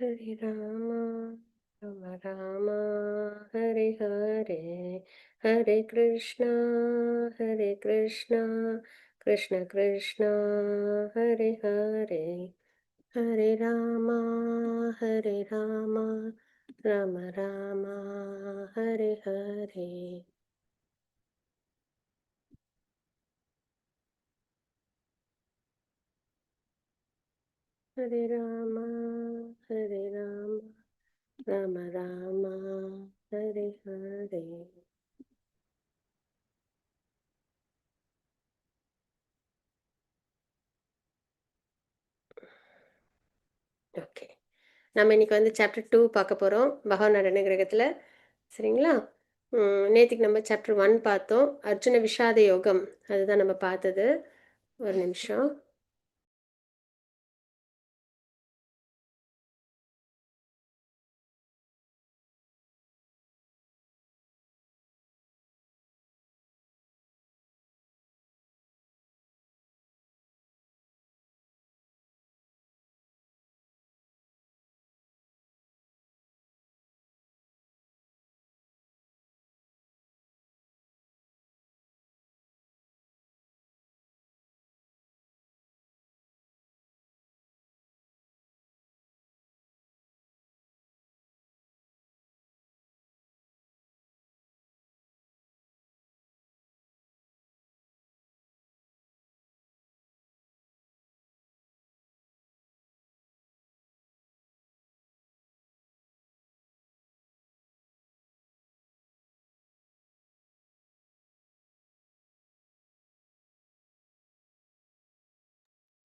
Hare Rama, Rama Rama, Hare Hare, Hare Krishna, Hare Krishna, Krishna Krishna, Hare Hare, Hare Rama, Hare Rama, Rama Rama, Hare Hare. Hare Rama, Hare Rama, Rama Rama, Hare Hare. Okay, நம்ம இன்னைக்கு வந்து chapter 2 பார்க்க போகிறோம் பகவான் அனுகிரகத்தில். சரிங்களா? நேற்றுக்கு நம்ம chapter 1 பார்த்தோம், அர்ஜுன விஷாத யோகம். அதுதான் நம்ம பார்த்தது. ஒரு நிமிஷம்.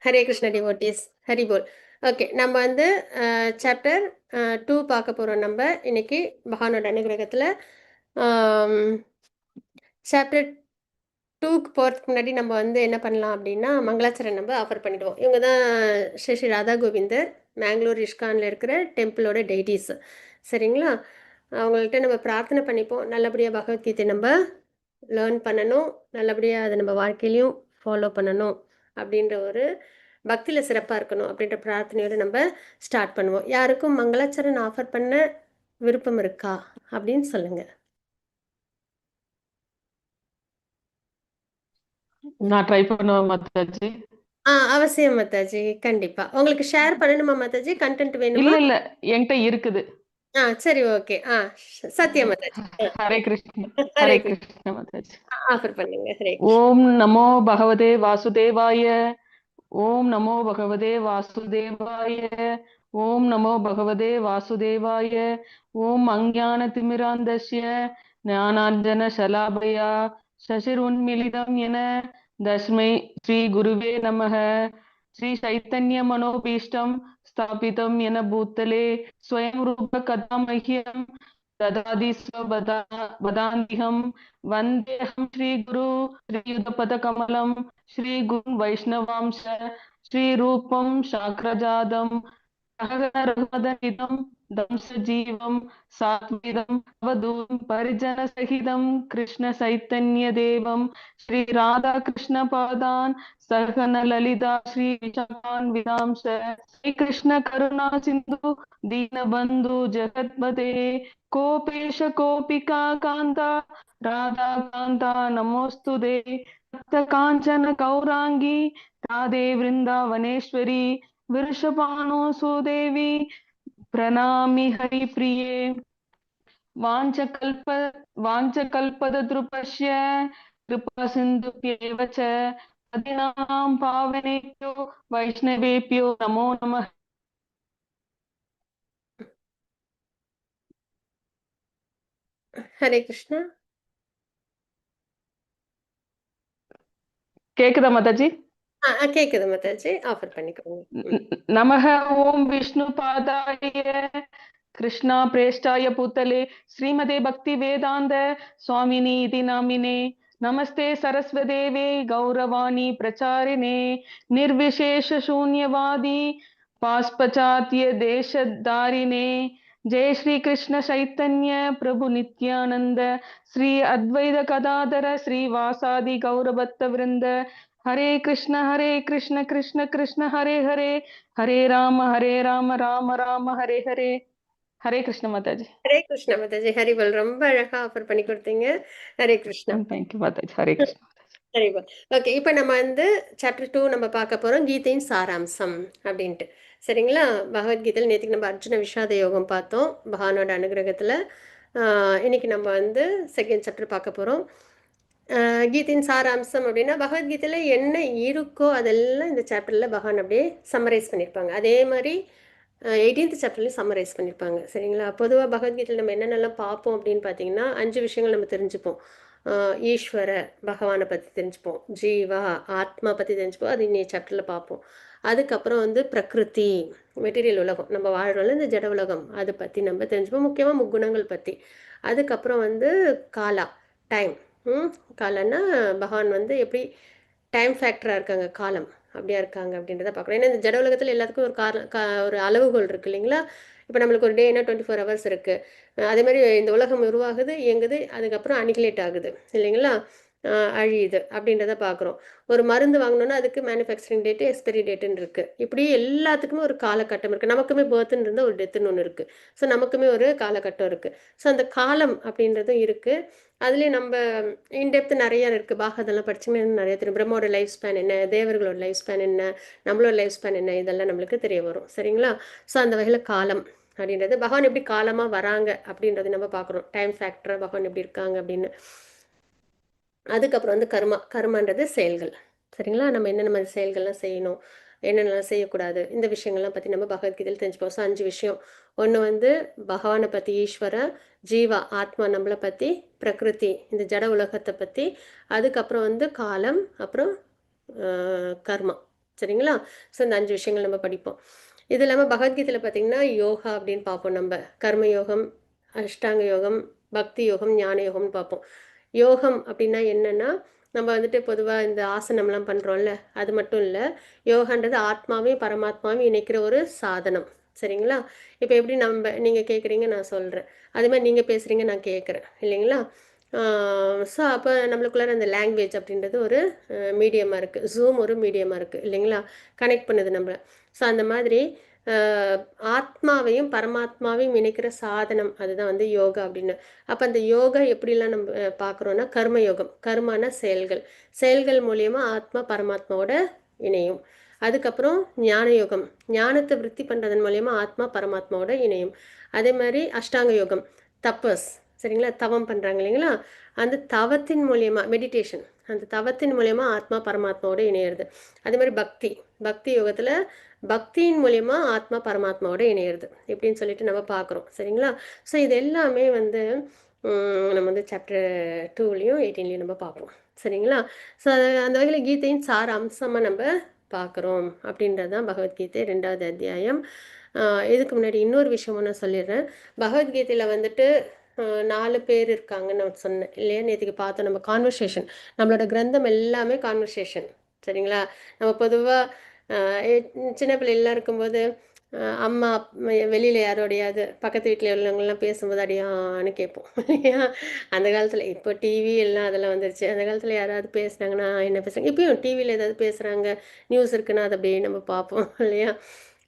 ஹரே கிருஷ்ண டிவோட்டீஸ், ஹரி போல். ஓகே, நம்ம வந்து சாப்டர் 2 பார்க்க போகிறோம். நம்ம இன்னைக்கு பகவானோட அனுகிரகத்தில் சாப்டர் 2க்கு போகிறதுக்கு முன்னாடி நம்ம வந்து என்ன பண்ணலாம் அப்படின்னா, மங்களாச்சரண் நம்ம ஆஃபர் பண்ணிடுவோம். இவங்க தான் ஸ்ரீ ஸ்ரீ ராதா கோவிந்தர், மேங்களூர் இஸ்கானில் இருக்கிற டெம்பிளோட டெய்டிஸ். சரிங்களா? அவங்கள்ட்ட நம்ம பிரார்த்தனை பண்ணிப்போம், நல்லபடியாக பகவத்கீதை நம்ம லேர்ன் பண்ணணும், நல்லபடியாக அதை நம்ம வாழ்க்கையிலையும் ஃபாலோ பண்ணணும் அப்படின்ற ஒரு பக்தியில் சிறப்பாக இருக்கணும் அப்படின்ற பிரார்த்தனையோடு நம்ம ஸ்டார்ட் பண்ணுவோம். யாருக்கும் மங்களாச்சரண் ஆஃபர் பண்ண விருப்பம் இருக்கா அப்படின்னு சொல்லுங்கள். நான் ட்ரை பண்ணுவேன் மாதாஜி. அவசியம் மாதாஜி, கண்டிப்பா. உங்களுக்கு ஷேர் பண்ணணுமா மாதாஜி? கண்டென்ட் இல்ல வேணுமா? இல்ல என்கிட்ட இருக்குது. சரி, ஓகே. சத்யா மாதாஜி. ஹரே கிருஷ்ண. ஹரே ஹரே கிருஷ்ணா. கிருஷ்ண மாதாஜி. ஆஃபர் பண்ணுங்க. ஹரே கிருஷ்ணா. ஓம் நமோ பகவதே வாசுதேவாய. ஓம் நமோ பகவதே வாசுதேவாய. ஓம் நமோ பகவதே வாசுதேவாய. ஓம் அஞ்ஞான திமிராந்தஸ்ய ஞானாஞ்சன சலாபயா சசிருன்மிலிதம் என தஸ்மை ஸ்ரீ குருவே நமः. ஸ்ரீ சைத்தன்ய மனோபீஷ்டம் ஸ்தாபிதம் என பூத்தலே ஸ்வயம் ரூப கதா மஹ்யம் ददाति स्वदान्तिहं वन्देऽहं श्रीगुरु श्रीयुतपदकमलं श्रीगुरुं वैष्णवांश श्रीरूपं शाक्रजातं रघुवदनितं दंसजीवं सात्विदं अवधूतं परिजनसहितं कृष्णचैतन्यदेवं श्रीराधाकृष्णपादान् सहगणललिता श्रीविशाखान्वितांश श्रीकृष्णकरुणा सिन्धु दीनबन्धु जगत्पते कोपेश कोपिका कान्ता राधा कान्ता नमोस्तुते काञ्चन गौराङ्गी राधे वृन्दावनेश्वरी विरषभानुसुदेवी प्रणामि हरिप्रिये। वाञ्छकल्पतरुपस्य कृपा सिन्धुभ्येव च पतिनां पावनेभ्यो वैष्णवेभ्यो नमो नमः. ஹரே கிருஷ்ணா. கேக்குதா மாதாஜி? கேக்குது மாதாஜி, ஆஃபர் பண்ணிக்கோங்க. நமः ஓம் விஷ்ணுபாதாய कृष्णा प्रेष्ठाय भूतले श्रीमते भक्ति वेदांत स्वामिनी इति नामिने नमस्ते सरस्वदेवे गौरवाणी प्रचारिणे निर्विशेष शून्यवादी पास्पचात्य देशधारिणे जय श्री कृष्ण चैतन्य प्रभु नित्यानंद श्री अद्वैत गदाधर श्री वासादि गौरभक्त वृंद हरे कृष्ण कृष्ण कृष्ण हरे हरे राम राम राम हरे हरे. हरे कृष्ण माताजी. ஹரே கிருஷ்ணா மாதாஜி, ஹரிபல் ரொம்ப அழகா ஆஃபர் பண்ணி கொடுத்தீங்க. ஹரே கிருஷ்ணா. Thank you மாதாஜி. ஹரே கிருஷ்ண. ஹரிபல். ஓகே, இப்போ நம்ம வந்து சாப்டர் 2 நம்ம பார்க்க போறோம், கீதையின் சாராம்சம் அப்படின்ட்டு. சரிங்களா? பகவத்கீதையில் நேற்றுக்கு நம்ம அர்ஜுன விஷாத யோகம் பார்த்தோம் பகவானோட அனுகிரகத்தில். இன்னைக்கு நம்ம வந்து செகண்ட் சாப்டர் பார்க்க போகிறோம். கீதையின் சாராம்சம் அப்படின்னா பகவத்கீதையில் என்ன இருக்கோ அதெல்லாம் இந்த சாப்டரில் பகவான் அப்படியே சம்மரைஸ் பண்ணியிருப்பாங்க. அதே மாதிரி 18th சாப்டர்லையும் சம்மரைஸ் பண்ணியிருப்பாங்க. சரிங்களா? பொதுவாக பகவத்கீதையில் நம்ம என்னென்னலாம் பார்ப்போம் அப்படின்னு பார்த்தீங்கன்னா 5 விஷயங்கள் நம்ம தெரிஞ்சுப்போம். ஈஸ்வர பகவானை பற்றி தெரிஞ்சுப்போம், ஜீவா ஆத்மா பற்றி தெரிஞ்சுப்போம், அது இன்னைய சாப்டரில் பார்ப்போம். அதுக்கப்புறம் வந்து பிரகிருதி, மெட்டீரியல் உலகம், நம்ம வாழ்கிறோம்ல இந்த ஜட உலகம், அதை பற்றி நம்ம தெரிஞ்சுப்போம், முக்கியமாக முக்குணங்கள் பற்றி. அதுக்கப்புறம் வந்து காலா, டைம். காலன்னா பகவான் வந்து எப்படி டைம் ஃபேக்டராக இருக்காங்க, காலம் அப்படியா இருக்காங்க அப்படின்றத பார்க்குறோம். ஏன்னா இந்த ஜட உலகத்தில் எல்லாத்துக்கும் ஒரு அளவுகோல் இருக்குது இல்லைங்களா? இப்போ நம்மளுக்கு ஒரு டேனா 24 ஹவர்ஸ் இருக்குது. அதே மாதிரி இந்த உலகம் உருவாகுது, இயங்குது, அதுக்கப்புறம் அனிகுலேட் ஆகுது இல்லைங்களா? அழியுது அப்படின்றத பார்க்குறோம். ஒரு மருந்து வாங்கணுன்னா அதுக்கு மேனுஃபேக்சரிங் டேட்டு, எக்ஸ்பைரி டேட்டுன்னு இருக்குது. இப்படி எல்லாத்துக்குமே ஒரு காலகட்டம் இருக்குது. நமக்குமே பர்த்ன்னு இருந்தால் ஒரு டெத்துன்னு ஒன்று இருக்குது. ஸோ நமக்குமே ஒரு காலகட்டம் இருக்குது. ஸோ அந்த காலம் அப்படின்றதும் இருக்குது. அதுலேயே நம்ம இன்டெப்த் நிறையா இருக்குது. பாகதெல்லாம் படிச்சிங்கன்னா நிறைய தெரியும். பிரம்மோட லைஃப் ஸ்பேன் என்ன, தேவர்களோட லைஃப் ஸ்பேன் என்ன, நம்மளோட லைஃப் ஸ்பேன் என்ன, இதெல்லாம் நம்மளுக்கு தெரிய வரும். சரிங்களா? ஸோ அந்த வகையில் காலம் அப்படின்றது பகவான் எப்படி காலமாக வராங்க அப்படின்றத நம்ம பார்க்குறோம். டைம் ஃபேக்டராக பகவான் எப்படி இருக்காங்க அப்படின்னு. அதுக்கப்புறம் வந்து கர்மான்றது செயல்கள். சரிங்களா? நம்ம என்னென்ன மாதிரி செயல்கள்லாம் செய்யணும், என்னென்னலாம் செய்யக்கூடாது, இந்த விஷயங்கள்லாம் பற்றி நம்ம பகவத்கீதையில் தெரிஞ்சுப்போம். ஸோ 5 விஷயம். ஒன்று வந்து பகவானை பற்றி, ஈஸ்வர, ஜீவா ஆத்மா நம்மளை பற்றி, பிரகிருதி இந்த ஜட உலகத்தை பற்றி, அதுக்கப்புறம் வந்து காலம், அப்புறம் கர்மா. சரிங்களா? ஸோ இந்த 5 விஷயங்கள் நம்ம படிப்போம். இது இல்லாமல் பகவத்கீதையில் பார்த்திங்கன்னா யோகா அப்படின்னு பார்ப்போம். நம்ம கர்ம யோகம், அஷ்டாங்க யோகம், பக்தி யோகம், ஞான யோகம்னு பார்ப்போம். யோகம் அப்படின்னா என்னன்னா, நம்ம வந்துட்டு பொதுவாக இந்த ஆசனம்லாம் பண்ணுறோம்ல, அது மட்டும் இல்லை. யோகான்றது ஆத்மாவையும் பரமாத்மாவையும் இணைக்கிற ஒரு சாதனம். சரிங்களா? இப்போ எப்படி நீங்கள் கேட்குறீங்க, நான் சொல்கிறேன். அதே மாதிரி நீங்கள் பேசுகிறீங்க, நான் கேட்குறேன் இல்லைங்களா? ஸோ அப்போ நம்மளுக்குள்ளார அந்த லாங்குவேஜ் அப்படின்றது ஒரு மீடியமாக இருக்குது. ஜூம் ஒரு மீடியமாக இருக்குது இல்லைங்களா? கனெக்ட் பண்ணுது நம்மளை. ஸோ அந்த மாதிரி ஆத்மாவையும் பரமாத்மாவையும் இணைக்கிற சாதனம், அதுதான் வந்து யோகா அப்படின்னு. அப்போ அந்த யோகா எப்படிலாம் நம்ம பார்க்குறோன்னா, கர்ம யோகம், கர்மான செயல்கள், செயல்கள் மூலியமா ஆத்மா பரமாத்மாவோட இணையும். அதுக்கப்புறம் ஞான யோகம், ஞானத்தை விருத்தி பண்ணுறதன் மூலியமா ஆத்மா பரமாத்மாவோட இணையும். அதே மாதிரி அஷ்டாங்க யோகம், தபஸ், சரிங்களா? தவம் பண்ணுறாங்க இல்லைங்களா? அந்த தவத்தின் மூலியமா மெடிடேஷன், அந்த தவத்தின் மூலியமா ஆத்மா பரமாத்மாவோட இணையிறது. அதே மாதிரி பக்தி, பக்தி யோகத்தில் பக்தியின் மூலியமா ஆத்மா பரமாத்மாவோட இணையிறது எப்படின்னு சொல்லிட்டு நம்ம பார்க்குறோம். சரிங்களா? ஸோ இது எல்லாமே வந்து நம்ம வந்து சாப்டர் 2லையும் 18லையும் நம்ம பார்ப்போம். சரிங்களா? ஸோ அந்த வகையில் கீதையின் சார அம்சமாக நம்ம பார்க்குறோம் அப்படின்றது தான் பகவத்கீதை 2வது அத்தியாயம். இதுக்கு முன்னாடி இன்னொரு விஷயமும் நான் சொல்லிடுறேன். பகவத்கீதையில் வந்துட்டு 4 பேர் இருக்காங்கன்னு நான் சொன்னேன் இல்லையா? நேற்றுக்கு பார்த்தோம் நம்ம கான்வர்சேஷன், நம்மளோட கிரந்தம் எல்லாமே கான்வர்சேஷன். சரிங்களா? நம்ம பொதுவாக சின்ன பிள்ளைலாம் இருக்கும்போது அம்மா வெளியில் யாரோடையாவது பக்கத்து வீட்டில் உள்ளவங்கலாம் பேசும்போது அடியான்னு கேட்போம் இல்லையா? அந்த காலத்தில், இப்போ டிவி எல்லாம் அதெல்லாம் வந்துருச்சு. அந்த காலத்தில் யாராவது பேசுனாங்கன்னா என்ன பேசுகிறாங்க, இப்பயும் டிவியில் ஏதாவது பேசுகிறாங்க, நியூஸ் இருக்குன்னா அதை அப்படியே நம்ம பார்ப்போம் இல்லையா?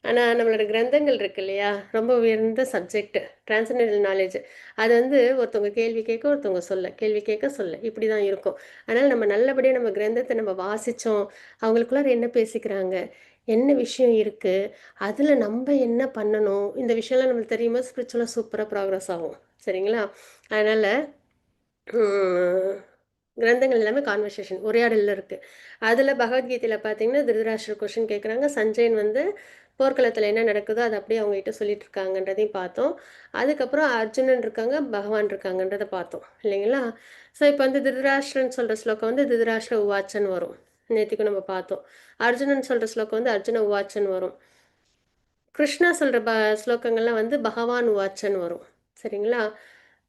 ஆனால் நம்மளோட கிரந்தங்கள் இருக்கு இல்லையா, ரொம்ப உயர்ந்த சப்ஜெக்ட், டிரான்சென்டென்டல் நாலேஜ். அது வந்து ஒருத்தவங்க கேள்வி கேட்க, ஒருத்தவங்க சொல்ல, கேள்வி கேட்க சொல்ல, இப்படி தான் இருக்கும். அதனால் நம்ம நல்லபடியாக நம்ம கிரந்தத்தை நம்ம வாசித்தோம், அவங்களுக்குள்ளார என்ன பேசிக்கிறாங்க, என்ன விஷயம் இருக்குது, அதில் நம்ம என்ன பண்ணணும், இந்த விஷயம்லாம் நம்மளுக்கு தெரியுமா, ஸ்பிரிச்சுவலாக சூப்பராக ப்ராக்ரஸ் ஆகும். சரிங்களா? அதனால் கிரந்தங்கள் எல்லாமே கான்வர்சேஷன், உரையாடலில் இருக்குது. அதில் பகவத்கீதையில் பார்த்தீங்கன்னா திருதராஷ்டிரர் கொஷின் கேட்குறாங்க, சஞ்சயன் வந்து போர்க்களத்தில் என்ன நடக்குதோ அதை அப்படியே அவங்ககிட்ட சொல்லிட்டு இருக்காங்கன்றதையும் பார்த்தோம். அதுக்கப்புறம் அர்ஜுனன் இருக்காங்க, பகவான் இருக்காங்கன்றதை பார்த்தோம் இல்லைங்களா? ஸோ இப்போ வந்து திருதராஷ்டிரன் சொல்கிற ஸ்லோகம் வந்து திருதராஷ்டிர உவாச்சன் வரும், நேற்றுக்கும் நம்ம பார்த்தோம். அர்ஜுனன் சொல்கிற ஸ்லோகம் வந்து அர்ஜுன உவாச்சன் வரும். கிருஷ்ணா சொல்கிற ஸ்லோகங்கள்லாம் வந்து பகவான் உவாச்சன் வரும். சரிங்களா?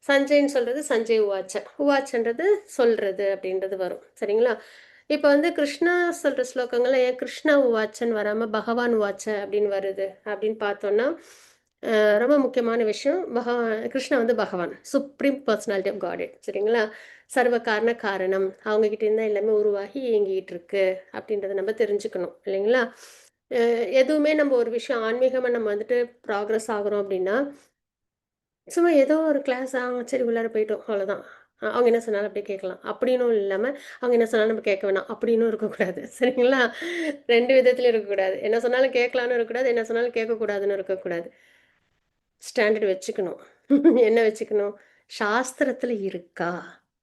சஞ்சய்ன்னு சொல்கிறது சஞ்சய் உவாச்ச, உவாச்சன்றது சொல்கிறது அப்படின்றது வரும். சரிங்களா? இப்போ வந்து கிருஷ்ணா சொல்கிற ஸ்லோகங்கள்லாம் ஏன் கிருஷ்ணா உவாச்சன் வராமல் பகவான் உவாச்ச அப்படின்னு வருது அப்படின்னு பார்த்தோன்னா, ரொம்ப முக்கியமான விஷயம். கிருஷ்ணா வந்து பகவான். சுப்ரீம் பர்சனாலிட்டி ஆஃப் காட் சரிங்களா? சர்வ காரண காரணம். அவங்க கிட்ட இருந்தா எல்லாமே உருவாகி இயங்கிட்டு இருக்கு அப்படின்றத நம்ம தெரிஞ்சுக்கணும் இல்லைங்களா? எதுவுமே நம்ம ஒரு விஷயம் ஆன்மீகமா நம்ம வந்துட்டு ப்ராக்ரஸ் ஆகுறோம் அப்படின்னா, சும்மா ஏதோ ஒரு கிளாஸ் சரி உள்ளார போயிட்டோம் அவ்வளோதான். அவங்க என்ன சொன்னாலும் அப்படியே கேட்கலாம். அப்படின்னும் இல்லாம, அவங்க என்ன சொன்னாலும் நம்ம கேட்க வேணாம். அப்படின்னும் இருக்கக்கூடாது. சரிங்களா? 2 விதத்திலயும் இருக்கக்கூடாது. என்ன சொன்னாலும் கேட்கலான்னு இருக்கக்கூடாது. என்ன சொன்னாலும் கேட்கக்கூடாதுன்னு இருக்கக்கூடாது. ஸ்டாண்டர்ட் வச்சுக்கணும். என்ன வச்சுக்கணும்? சாஸ்திரத்துல இருக்கா?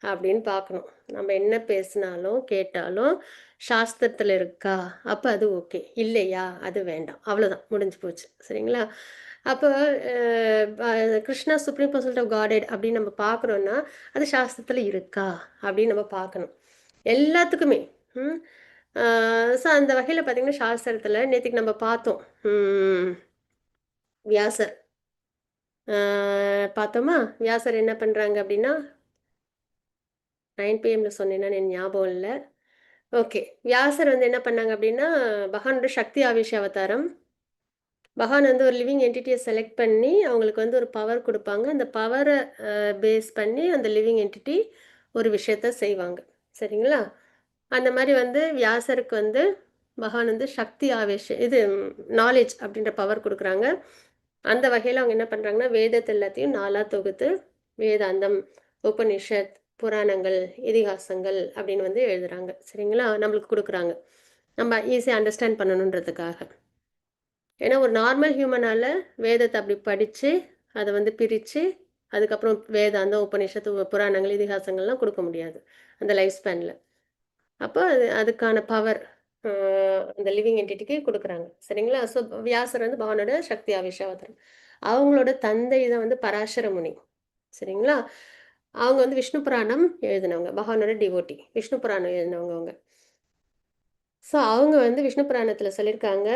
அப்படின்னு பார்க்கணும். நம்ம என்ன பேசினாலும், கேட்டாலும் சாஸ்திரத்துல இருக்கா? அப்ப அது ஓகே. இல்லையா? அது வேண்டாம். அவ்வளோதான். முடிஞ்சு போச்சு. சரிங்களா? அப்போ Krishna supreme person of godhead அப்படின்னு நம்ம பார்க்குறோம்னா, அது சாஸ்திரத்துல இருக்கா? அப்படின்னு நம்ம பார்க்கணும். எல்லாத்துக்குமே. ம். ஸோ அந்த வகையில பார்த்தீங்கன்னா, சாஸ்திரத்துல நேத்திக்கு நம்ம பார்த்தோம். ம். வியாசர். பார்த்தோமா? வியாசர் என்ன பண்றாங்க அப்படின்னா, 9 பிஎம்ல சொன்னேனான்னு எனக்கு ஞாபகம் இல்ல. ஓகே. வியாசர் வந்து என்ன பண்ணாங்க அப்படின்னா, பகவானோட சக்தி ஆவேஷ அவதாரம். பகவான் வந்து ஒரு லிவிங் என்டிட்டிய செலக்ட் பண்ணி, அவங்களுக்கு வந்து ஒரு பவர் குடுப்பாங்க. அந்த பவர பேஸ் பண்ணி அந்த லிவிங் என்டிட்டி ஒரு விஷயத்த செய்வாங்க. சரிங்களா? அந்த மாரி வந்து வியாசருக்கு வந்து பகவான் வந்து சக்தி ஆவேஷ இது நாலேட்ஜ் அப்படின்ற பவர் குடுக்குறாங்க. அந்த வகையில அவங்க என்ன பண்றாங்கன்னா, வேதத்த எல்லாத்தையும் 4ஆ தொகுத்து, வேதாந்தம், உபனிஷத், புராணங்கள், இதிகாசங்கள் அப்படின்னு வந்து எழுதுறாங்க. சரிங்களா? நம்மளுக்கு குடுக்குறாங்க. நம்ம ஈஸியா அண்டர்ஸ்டாண்ட் பண்ணணுன்றதுக்காக. ஏன்னா ஒரு நார்மல் ஹியூமனால வேதத்தை அப்படி படிச்சு, அத வந்து பிரிச்சு, அதுக்கப்புறம் வேதாந்தம், உபநிஷத்து, புராணங்கள், இதிகாசங்கள்லாம் குடுக்க முடியாது. அந்த லைஃப் ஸ்பேன்ல. அப்போ அதுக்கான பவர் அ அந்த லிவிங் என்டிட்டிக்கு குடுக்குறாங்க. சரிங்களா? ஸோ வியாசர் வந்து பகவானோட சக்தி ஆவேஷ அவதாரம். அவங்களோட தந்தை தான் வந்து பராசர முனி. சரிங்களா? அவங்க வந்து விஷ்ணு புராணம் எழுதினவங்க. பகவானோட டிவோட்டி. விஷ்ணு புராணம் எழுதினவங்க அவங்க. ஸோ அவங்க வந்து விஷ்ணு புராணத்துல சொல்லியிருக்காங்க,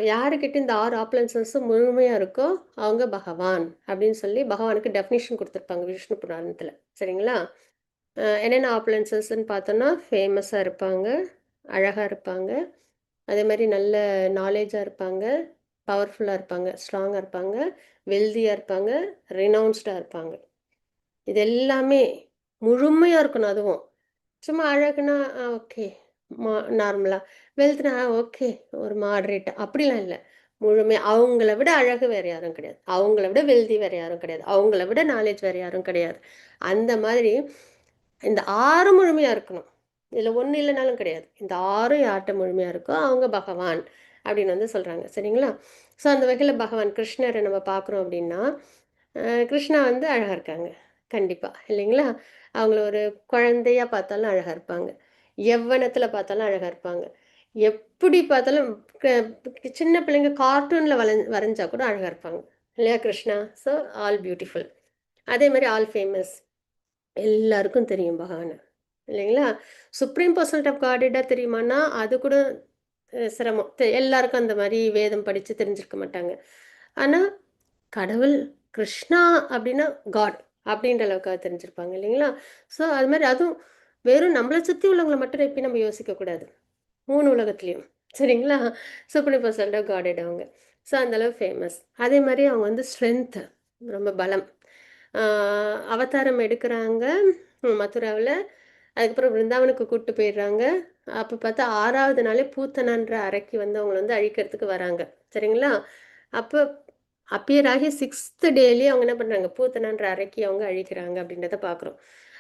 யாருக்கிட்ட இந்த 6 ஆப்லன்சஸும் முழுமையா இருக்கோ, அவங்க பகவான் அப்படின்னு சொல்லி பகவானுக்கு டெஃபினிஷன் குடுத்துருப்பாங்க விஷ்ணு புராணத்துல. சரிங்களா? என்னென்ன ஆப்லன்சஸ்ன்னு பார்த்தோம்னா, ஃபேமஸா இருப்பாங்க, அழகா இருப்பாங்க, அதே மாரி நல்ல நாலேட்ஜா இருப்பாங்க, பவர்ஃபுல்லா இருப்பாங்க, ஸ்ட்ராங்கா இருப்பாங்க, வெல்தியா இருப்பாங்க, ரெனவுன்ஸ்டா இருப்பாங்க. இது எல்லாமே முழுமையா இருக்கணும் அதுவும். சும்மா அழகுனா, ஓகே. நார்மலா. வெல்த்னா, ஓகே. ஒரு மாடரேட்டா அப்படிலாம் இல்ல. முழுமையா அவங்கள விட அழகு வேற யாரும் கிடையாது. அவங்கள விட வெல்தி வேற யாரும் கிடையாது. அவங்கள விட நாலேட்ஜ் வேற யாரும் கிடையாது. அந்த மாதிரி இந்த 6ம் முழுமையா இருக்கணும். இதுல 1 இல்லனாலும் கிடையாது. இந்த 6ம் யார்ட்ட முழுமையா இருக்கோ, அவங்க பகவான் அப்படின்னு வந்து சொல்றாங்க. சரிங்களா? ஸோ அந்த வகையில பகவான் கிருஷ்ணர நம்ம பார்க்குறோம் அப்படின்னா, கிருஷ்ணா வந்து அழகா இருக்காங்க. கண்டிப்பா. இல்லைங்களா? அவங்கள ஒரு குழந்தையா பார்த்தாலும் அழகா இருப்பாங்க. யவ்வனத்துல பார்த்தாலும் அழகா இருப்பாங்க. எப்படி பார்த்தாலும் க சின்ன பிள்ளைங்க கார்ட்டூன்ல வரைஞ்சா கூட அழகா இருப்பாங்க. இல்லையா கிருஷ்ணா? So all beautiful. அதே மாரி ஆல் ஃபேமஸ். எல்லாருக்கும் தெரியும் பகவான. இல்லைங்களா? சுப்ரீம் பர்சன்ட் ஆஃப் காடா தெரியுமான்னா, அது கூட சிரமம். எல்லாருக்கும் அந்த மாரி வேதம் படிச்சு தெரிஞ்சிருக்க மாட்டாங்க. ஆனா, கடவுள் கிருஷ்ணா அப்படின்னா காட் அப்படின்ற அளவுக்காவது தெரிஞ்சிருப்பாங்க இல்லைங்களா? ஸோ அது மாரி அதுவும் வெறும் நம்மள சுத்தி உள்ளவங்கள மட்டும் எப்பயும் நம்ம யோசிக்கக்கூடாது. 3 உலகத்துலயும். சரிங்களா? சுப்ரீம் பர்சன்ட் ஆஃப் காடட் அவங்க. ஸோ அந்த அளவு ஃபேமஸ். அதே மாரி அவங்க வந்து ஸ்ட்ரென்த் ரொம்ப பலம். ஆ அவதாரம் எடுக்குறாங்க மதுராவுல. அதுக்கப்புறம் விருந்தாவனுக்கு கூட்டு போயிடுறாங்க. அப்ப பார்த்தா 6வது நாளே பூத்தனான்ற அரக்கி வந்து அவங்கள வந்து அழிக்கிறதுக்கு வராங்க. சரிங்களா? அப்ப அப்பியர் ஆகி 6த் டேலயே அவங்க என்ன பண்றாங்க, பூத்தனான்ற அரக்கி அவங்க அழிக்கிறாங்க அப்படின்றத பார்க்குறோம்.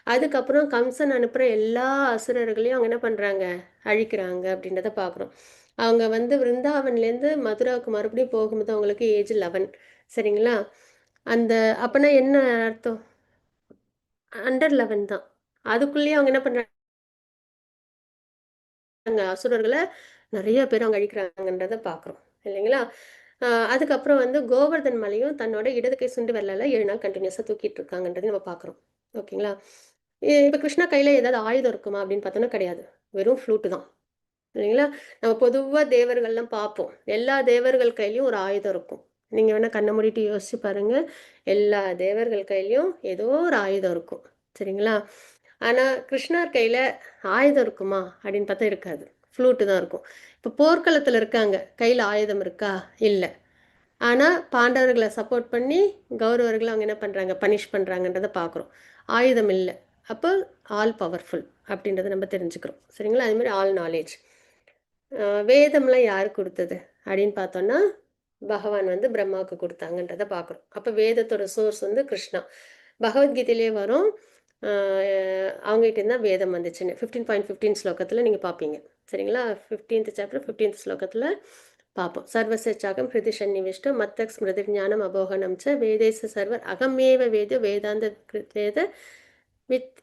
அதுக்கப்புறம் கம்சன் அனுப்புற எல்லா அசுரர்களையும் அவங்க என்ன பண்றாங்க, அழிக்கிறாங்க அப்படின்றத பார்க்குறோம். அவங்க வந்து விருந்தாவன்லேருந்து மதுராவுக்கு மறுபடியும் போகும்போது அவங்களுக்கு ஏஜ் 11 சரிங்களா? அந்த அப்பன்னா என்ன அர்த்தம்? அண்டர் 11 தான். அதுக்குள்ளேயே அவங்க என்ன பண்றாங்க அசுரர்கள நெறைய பேர் அங்க அழிக்கிறாங்கன்றத பார்க்குறோம். இல்லைங்களா? அதுக்கப்புறம் வந்து கோவர்தன் மலையும் தன்னோட இடது கை சுண்டு விரலால 7 நாள் கன்டினியூஸா தூக்கிட்டு இருக்காங்கன்றத நம்ம பார்க்குறோம். ஓகேங்களா? இப்ப கிருஷ்ணா கையில ஏதாவது ஆயுதம் இருக்குமா அப்படின்னு பார்த்தோம்னா கிடையாது. வெறும் ஃப்ளூட் தான். இல்லைங்களா? நம்ம பொதுவா தேவர்கள்லாம் பார்ப்போம். எல்லா தேவர்கள் கையிலயும் ஒரு ஆயுதம் இருக்கும். நீங்க வேணா கண்ண மூடிட்டு யோசிச்சு பாருங்க. எல்லா தேவர்கள் கையிலயும் ஏதோ ஒரு ஆயுதம் இருக்கும். சரிங்களா? ஆனா கிருஷ்ணர் கையில ஆயுதம் இருக்குமா? அப்படின்னு பார்த்தா இருக்காது. ஃப்ளூட் தான் இருக்கும். இப்ப போர்க்களத்துல இருக்காங்க. கையில ஆயுதம் இருக்கா? இல்ல. ஆனால் பாண்டவர்களை சப்போர்ட் பண்ணி கௌரவர்களை அவங்க என்ன பண்ணுறாங்க, பனிஷ் பண்ணுறாங்கன்றதை பார்க்குறோம். ஆயுதம் இல்லை, அப்போ ஆல் பவர்ஃபுல் அப்படின்றத நம்ம தெரிஞ்சுக்கிறோம். சரிங்களா? அது மாதிரி ஆல் நாலேஜ். வேதம்லாம் யார் கொடுத்தது அப்படின்னு பார்த்தோன்னா பகவான் வந்து பிரம்மாவுக்கு கொடுத்தாங்கன்றதை பார்க்குறோம். அப்போ வேதத்தோட சோர்ஸ் வந்து கிருஷ்ணா. பகவத்கீதையிலே வரும், அவங்ககிட்ட இருந்தால் வேதம் வந்துச்சுன்னு 15.15 ஸ்லோகத்தில் நீங்கள் பார்ப்பீங்க. சரிங்களா? 15th சாப்டர் 15th ஸ்லோகத்தில் பார்ப்போம். சர்வசச்சாகம் ஹிருதி சந்நிவிஷ்ட மத்தக் ஸ்மிருதி ஞானம் அபோகனம் ச வேதேச சர்வர் அகமேவ வேத வேதாந்த வேத வித்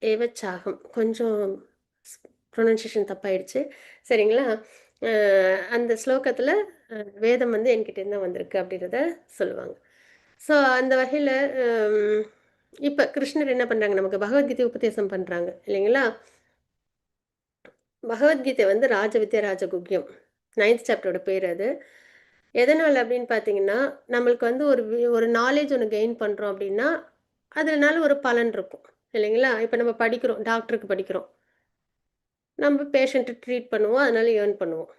ஏவச்சாகம். கொஞ்சம் ப்ரொனன்சியேஷன் தப்பாயிடுச்சு. சரிங்களா? அந்த ஸ்லோகத்தில் வேதம் வந்து என்கிட்ட இருந்தால் வந்திருக்கு அப்படின்றத சொல்லுவாங்க. ஸோ அந்த வகையில் இப்போ கிருஷ்ணர் என்ன பண்ணுறாங்க, நமக்கு பகவத்கீதை உபதேசம் பண்ணுறாங்க இல்லைங்களா? பகவத்கீதை வந்து ராஜவித்யா ராஜகுக்யம் 9th சாப்டரோட பேர் அது. எதனால் அப்படின்னு பார்த்தீங்கன்னா, நம்மளுக்கு வந்து ஒரு நாலேஜ் ஒன்று கெயின் பண்ணுறோம் அப்படின்னா அதனால ஒரு பலன் இருக்கும் இல்லைங்களா? இப்போ நம்ம படிக்கிறோம், டாக்டருக்கு படிக்கிறோம், நம்ம பேஷண்ட்டை ட்ரீட் பண்ணுவோம், அதனால ஏர்ன் பண்ணுவோம்.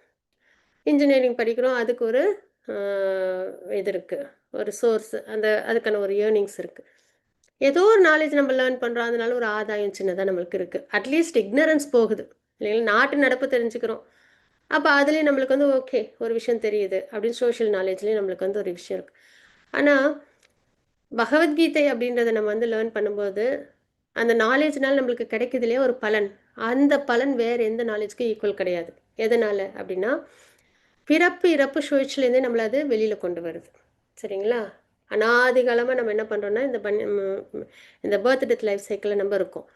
இன்ஜினியரிங் படிக்கிறோம், அதுக்கு ஒரு இது இருக்குது, ஒரு சோர்ஸ், அதுக்கான ஒரு ஏர்னிங்ஸ் இருக்குது. ஏதோ ஒரு நாலேஜ் நம்ம லேர்ன் பண்ணுறோம், அதனால ஒரு ஆதாயம் சின்னதாக நம்மளுக்கு இருக்குது. அட்லீஸ்ட் இக்னரன்ஸ் போகுது இல்லைங்களா? நாட்டு நடப்பு தெரிஞ்சுக்கிறோம், அப்போ அதுலேயும் நம்மளுக்கு வந்து ஓகே ஒரு விஷயம் தெரியுது அப்படின்னு சோஷியல் நாலேஜ்லேயும் நம்மளுக்கு வந்து ஒரு விஷயம் இருக்குது. ஆனால் பகவத்கீதை அப்படின்றத நம்ம வந்து லேர்ன் பண்ணும்போது அந்த நாலேஜ்னால நம்மளுக்கு கிடைக்குது இல்லையா ஒரு பலன், அந்த பலன் வேறு எந்த நாலேஜ்க்கும் ஈக்குவல் கிடையாது. எதனால் அப்படின்னா பிறப்பு இறப்பு சுழற்சியிலேருந்தே நம்மளை அது வெளியில் கொண்டு வருது. சரிங்களா? அனாதி காலமாக நம்ம என்ன பண்ணுறோன்னா இந்த பர்த் டெத் லைஃப் சைக்கிளில் நம்ம இருக்கோம்.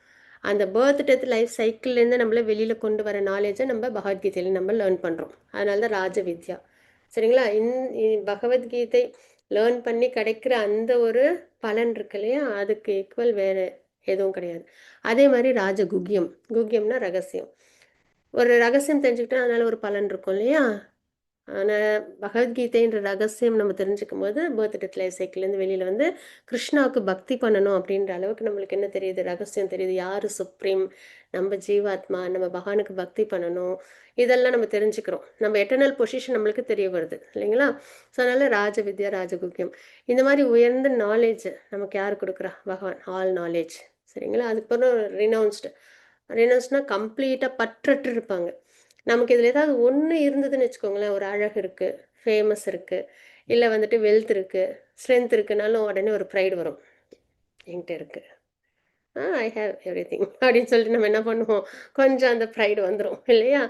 அந்த பர்த் டெத் லைஃப் சைக்கிள்லேருந்து நம்மளை வெளியில் கொண்டு வர நாலேஜை நம்ம பகவத்கீதையில் நம்ம லேர்ன் பண்ணுறோம். அதனால தான் ராஜ வித்யா. சரிங்களா? பகவத்கீதை லேர்ன் பண்ணி கிடைக்கிற அந்த ஒரு பலன் இருக்கு இல்லையா, அதுக்கு ஈக்குவல் வேறு எதுவும் கிடையாது. அதே மாதிரி ராஜ குக்யம். குக்யம்னா ரகசியம். ஒரு ரகசியம் தெரிஞ்சுக்கிட்டா அதனால ஒரு பலன் இருக்கும் இல்லையா? ஆனால் பகவத்கீதைன்ற ரகசியம் நம்ம தெரிஞ்சுக்கும் போது பர்த் டெத் லைஃப் சைக்கிள்லேருந்து வெளியில் வந்து கிருஷ்ணாவுக்கு பக்தி பண்ணணும் அப்படின்ற அளவுக்கு நம்மளுக்கு என்ன தெரியுது, ரகசியம் தெரியுது. யார் சுப்ரீம், நம்ம ஜீவாத்மா, நம்ம பகவானுக்கு பக்தி பண்ணணும், இதெல்லாம் நம்ம தெரிஞ்சுக்கிறோம். நம்ம எட்டர்னல் பொசிஷன் நம்மளுக்கு தெரிய வருது இல்லைங்களா? ஸோ அதனால் ராஜ வித்யா ராஜகுக்கியம். இந்த மாதிரி உயர்ந்த நாலேஜ் நமக்கு யார் கொடுக்குறா? பகவான். All knowledge. சரிங்களா? அதுக்கப்புறம் ரினவுன்ஸ்னால் கம்ப்ளீட்டாக பற்றற்று இருப்பாங்க. நமக்கு இதில் ஏதாவது ஒன்று இருந்ததுன்னு வச்சுக்கோங்களேன், ஒரு அழகு இருக்குது, ஃபேமஸ் இருக்குது, இல்லை வந்துட்டு வெல்த் இருக்குது, ஸ்ட்ரென்த் இருக்குனாலும் உடனே ஒரு ப்ரைடு வரும், என்கிட்ட இருக்குது, ஐ ஹேவ் எவ்ரி திங் அப்படின்னு சொல்லிட்டு நம்ம என்ன பண்ணுவோம், கொஞ்சம் அந்த ப்ரைடு வந்துடும் இல்லையா?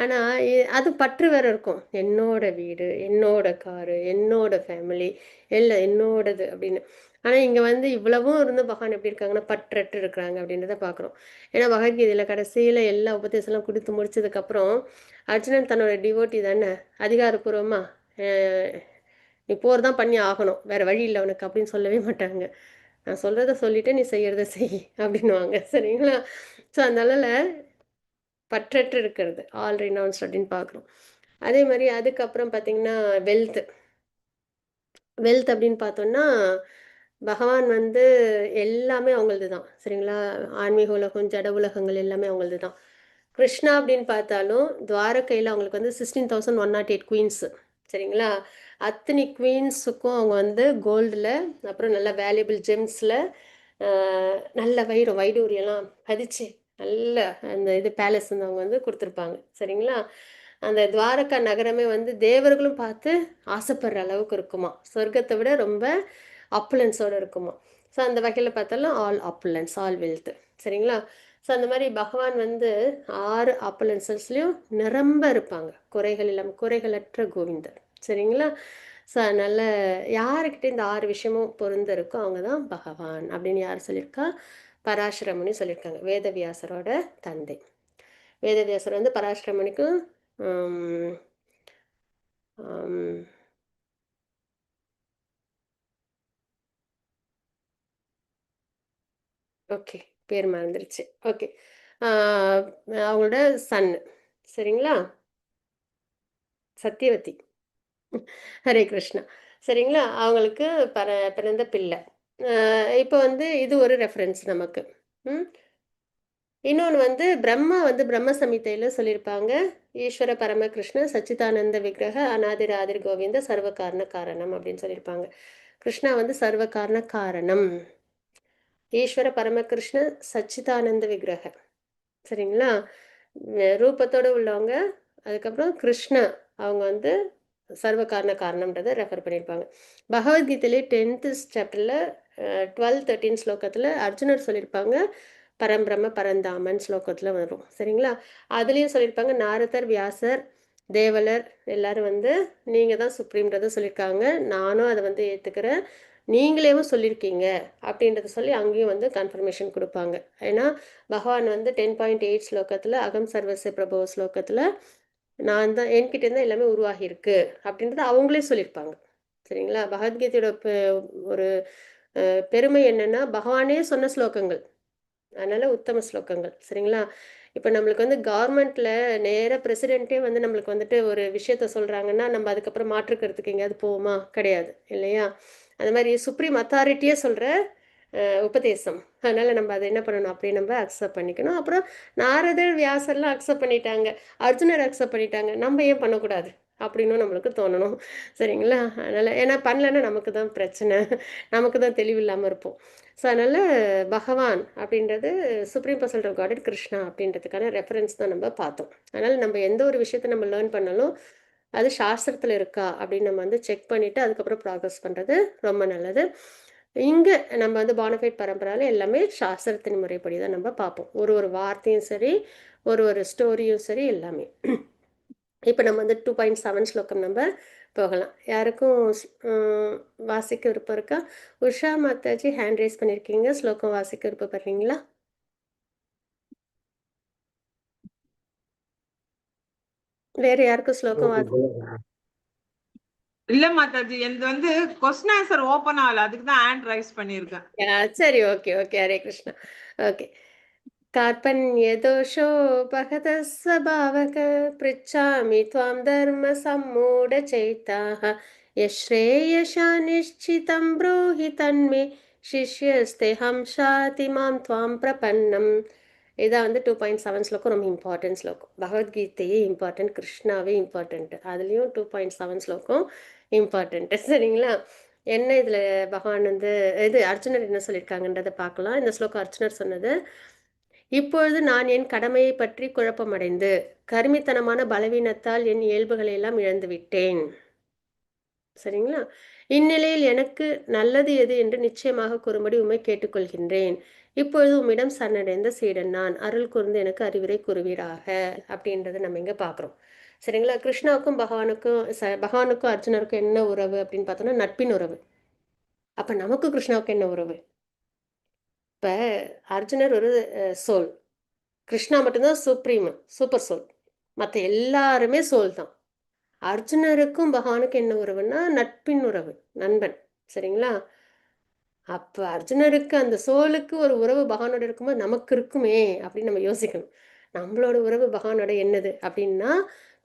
ஆனால் அது பற்று வேறு இருக்கும். என்னோட வீடு, என்னோட காரு, என்னோட ஃபேமிலி, எல்லாம் என்னோடது அப்படின்னு. ஆனால் இங்கே வந்து இவ்வளவும் இருந்து பகவான் எப்படி இருக்காங்கன்னா பற்றற்று இருக்கிறாங்க அப்படின்றத பார்க்குறோம். ஏன்னா பகவத்கீதையில் கடைசியில் எல்லா உபதேசம்லாம் கொடுத்து முடிச்சதுக்கப்புறம் அர்ஜுனன் தன்னோட டிவோட்டி தானே அதிகாரப்பூர்வமாக நீ போர் தான் பண்ணி ஆகணும், வேறு வழி இல்லை உனக்கு அப்படின்னு சொல்லவே மாட்டாங்க. நான் சொல்கிறத சொல்லிவிட்டு நீ செய்கிறத செய் அப்படின்னுவாங்க. சரிங்களா? ஸோ அதனால பற்றற்று இருக்கிறது ஆல் ரினவுன்ஸ்ட் அப்படின்னு பார்க்குறோம். அதே மாதிரி அதுக்கப்புறம் பார்த்திங்கன்னா வெல்த். வெல்த் அப்படின்னு பார்த்தோன்னா பகவான் வந்து எல்லாமே அவங்களது தான். சரிங்களா? ஆன்மீக உலகம், ஜட உலகங்கள் எல்லாமே அவங்களது தான். கிருஷ்ணா அப்படின்னு பார்த்தாலும் துவாரகையில் அவங்களுக்கு வந்து 16,108 குவீன்ஸு. சரிங்களா? அத்தனை குவீன்ஸுக்கும் அவங்க வந்து கோல்டில், அப்புறம் நல்ல வேல்யூபிள் ஜெம்ஸில், நல்ல வைடூரியெல்லாம் பதிச்சு நல்ல அந்த பேலஸ் வந்து அவங்க வந்து கொடுத்துருப்பாங்க. சரிங்களா? அந்த துவாரகா நகரமே வந்து தேவர்களும் பார்த்து ஆசைப்படுற அளவுக்கு இருக்குமா, சொர்க்கத்தை விட ரொம்ப அப்புலன்ஸோடு இருக்குமா. ஸோ அந்த வகையில் பார்த்தாலும் ஆல் அப்புலன்ஸ், ஆல் வெல்த். சரிங்களா? ஸோ அந்த மாதிரி பகவான் வந்து 6 ஆப்புலன்சஸ்லேயும் நிரம்ப இருப்பாங்க, குறைகள் இல்லாமல், குறைகளற்ற கோவிந்தர். சரிங்களா? ஸோ அதனால் யாருக்கிட்ட இந்த 6 விஷயமும் பொருந்த இருக்கோ அவங்க தான் பகவான் அப்படின்னு யார் சொல்லியிருக்கா? பராசரமுனி சொல்லியிருக்காங்க, வேதவியாசரோட தந்தை. வேதவியாசர் வந்து பராசரமுனிக்கு ஓகே, பேர் மறந்துருச்சு. ஓகே, அவங்களோட சன். சரிங்களா? சத்தியவதி. ஹரே கிருஷ்ணா. சரிங்களா? அவங்களுக்கு பிறந்த பிள்ளை. இப்போ வந்து இது ஒரு ரெஃபரன்ஸ் நமக்கு. ம் இன்னொன்று வந்து பிரம்மா வந்து பிரம்ம சமிதையில் சொல்லியிருப்பாங்க, ஈஸ்வர பரமகிருஷ்ண சச்சிதானந்த விக்கிரக அநாதிர் ஆதிர் கோவிந்த சர்வ காரண காரணம் அப்படின்னு சொல்லியிருப்பாங்க. கிருஷ்ணா வந்து சர்வ காரண காரணம், ஈஸ்வர பரமகிருஷ்ண சச்சிதானந்த விக்கிரக, சரிங்களா? ரூபத்தோடு உள்ளவங்க. அதுக்கப்புறம் கிருஷ்ணா அவங்க வந்து சர்வ காரண காரணம்ன்றதை ரெஃபர் பண்ணியிருப்பாங்க. பகவத்கீதையிலே 10th சாப்டரில் 12-13 ஸ்லோகத்தில் அர்ஜுனர் சொல்லியிருப்பாங்க, பரம்பிரம்ம பரந்தாமன் ஸ்லோகத்தில் வரும், சரிங்களா? அதுலேயும் சொல்லியிருப்பாங்க, நாரதர் வியாசர் தேவலர் எல்லாரும் வந்து நீங்கள் தான் சுப்ரீம்ன்றதை சொல்லியிருக்காங்க. நானும் அதை வந்து ஏற்றுக்கிறேன், நீங்களேவும் சொல்லியிருக்கீங்க அப்படின்றத சொல்லி அங்கேயும் வந்து கன்ஃபர்மேஷன் கொடுப்பாங்க. ஏன்னா பகவான் வந்து 10.8 ஸ்லோகத்தில் அகம் சர்வஸ்ய பிரபோ ஸ்லோகத்தில் நான் தான் என்கிட்டேருந்து எல்லாமே உருவாகி இருக்கு அப்படின்றத அவங்களே சொல்லியிருப்பாங்க, சரிங்களா? பகவத்கீதையோட ஒரு பெருமை என்னன்னா பகவானே சொன்ன ஸ்லோகங்கள், அதனால உத்தம ஸ்லோகங்கள், சரிங்களா? இப்போ நம்மளுக்கு வந்து கவர்மெண்ட்ல நேராக பிரசிடென்ட்டே வந்து நம்மளுக்கு வந்துட்டு ஒரு விஷயத்த சொல்கிறாங்கன்னா நம்ம அதுக்கப்புறம் மாற்றுக்கிறதுக்கு எங்கேயாவது போவோமா? கிடையாது இல்லையா? அந்த மாதிரி சுப்ரீம் அத்தாரிட்டியே சொல்கிற உபதேசம், அதனால் நம்ம அதை என்ன பண்ணணும், அப்படியே நம்ம அக்செப்ட் பண்ணிக்கணும். அப்புறம் நாரதர் வியாசர்லாம் அக்செப்ட் பண்ணிட்டாங்க, அர்ஜுனர் அக்செப்ட் பண்ணிட்டாங்க, நம்ம ஏன் பண்ணக்கூடாது அப்படின்னு நம்மளுக்கு தோணணும், சரிங்களா? அதனால் ஏன்னா பண்ணலன்னா நமக்கு தான் பிரச்சனை, நமக்கு தான் தெளிவில்லாமல் இருப்போம். ஸோ அதனால் பகவான் அப்படின்றது supreme person of God Krishna அப்படின்றதுக்கான ரெஃபரன்ஸ் தான் நம்ம பார்த்தோம். அதனால் நம்ம எந்த ஒரு விஷயத்தை நம்ம லேர்ன் பண்ணாலும் அது சாஸ்திரத்தில் இருக்கா அப்படின்னு நம்ம வந்து செக் பண்ணிவிட்டு அதுக்கப்புறம் ப்ராக்ரஸ் பண்ணுறது ரொம்ப நல்லது. இங்கே நம்ம வந்து பானஃபைட் பரம்பரால எல்லாமே சாஸ்திரத்தின் முறைப்படி தான் நம்ம பார்ப்போம், ஒரு ஒரு வார்த்தையும் சரி, ஒரு ஒரு ஸ்டோரியும் சரி, எல்லாமே. இப்போ நம்ம வந்து 2.7 ஸ்லோகம் நம்ம போகலாம். யாருக்கும் வாசிக்க விருப்பம் இருக்கா? உஷா மாதாஜி ஹேண்ட் ரைஸ் பண்ணியிருக்கீங்க, ஸ்லோகம் வாசிக்க விருப்பப்படுறீங்களா? வேற யாருக்கும் ஸ்லோகம் இல்ல மாதாஜி, எனக்கு வந்து கொஸ்டின் ஆன்சர் ஓபன் ஆகல, அதுக்கு தான் ஹேண்ட் ரைஸ் பண்ணியிருக்கேன். சரி, okay okay, Hare Krishna. Okay. कार्पण्यदोषो भगतः स्वभावक पृच्छामि त्वां धर्मसम्मूढचैताः यश्रेयशा निश्चितं ब्रूहि तन्मे शिष्यस्तेऽहं शाति मां त्वां प्रपन्नम्. இதான் வந்து 2.7 ஸ்லோகம் ரொம்ப இம்பார்ட்டன்ட் ஸ்லோகம். பகவத்கீதையே இம்பார்ட்டன்ட், கிருஷ்ணாவே இம்பார்ட்டன்ட், அதுலேயும் 2.7 ஸ்லோகம் இம்பார்ட்டன்ட், சரிங்களா? என்ன இதில் பகவான் வந்து இது அர்ஜுனர் என்ன சொல்லியிருக்காங்கன்றதை பார்க்கலாம். இந்த ஸ்லோகம் அர்ஜுனர் சொன்னது, இப்பொழுது நான் என் கடமையை பற்றி குழப்பமடைந்து கருமித்தனமான பலவீனத்தால் என் இயல்புகளை எல்லாம் இழந்து விட்டேன், சரிங்களா? இந்நிலையில் எனக்கு நல்லது எது என்று நிச்சயமாக கூறும்படி உம்மை கேட்டுக்கொள்கின்றேன். இப்பொழுது உம்மிடம் சரணடைந்த சீடன் நான், அருள் கூர்ந்து எனக்கு அறிவுரை கூறுவீராக அப்படின்றத நம்ம இங்க பார்க்குறோம், சரிங்களா? கிருஷ்ணாவுக்கும் பகவானுக்கும் அர்ஜுனருக்கும் என்ன உறவு அப்படின்னு பார்த்தோம்னா நட்பின் உறவு. அப்ப நமக்கு கிருஷ்ணாவுக்கு என்ன உறவு? இப்ப அர்ஜுனர் ஒரு சோல், கிருஷ்ணா மட்டும்தான் சுப்ரீம் சூப்பர் சோல், மற்ற எல்லாருமே சோல் தான். அர்ஜுனருக்கும் பகவானுக்கும் என்ன உறவுன்னா நட்பின் உறவு, நண்பன், சரிங்களா? அப்போ அர்ஜுனருக்கு அந்த சோலுக்கு ஒரு உறவு பகவானோட இருக்கும்போது நமக்கு இருக்குமே அப்படின்னு நம்ம யோசிக்கணும். நம்மளோட உறவு பகவானோட என்னது அப்படின்னா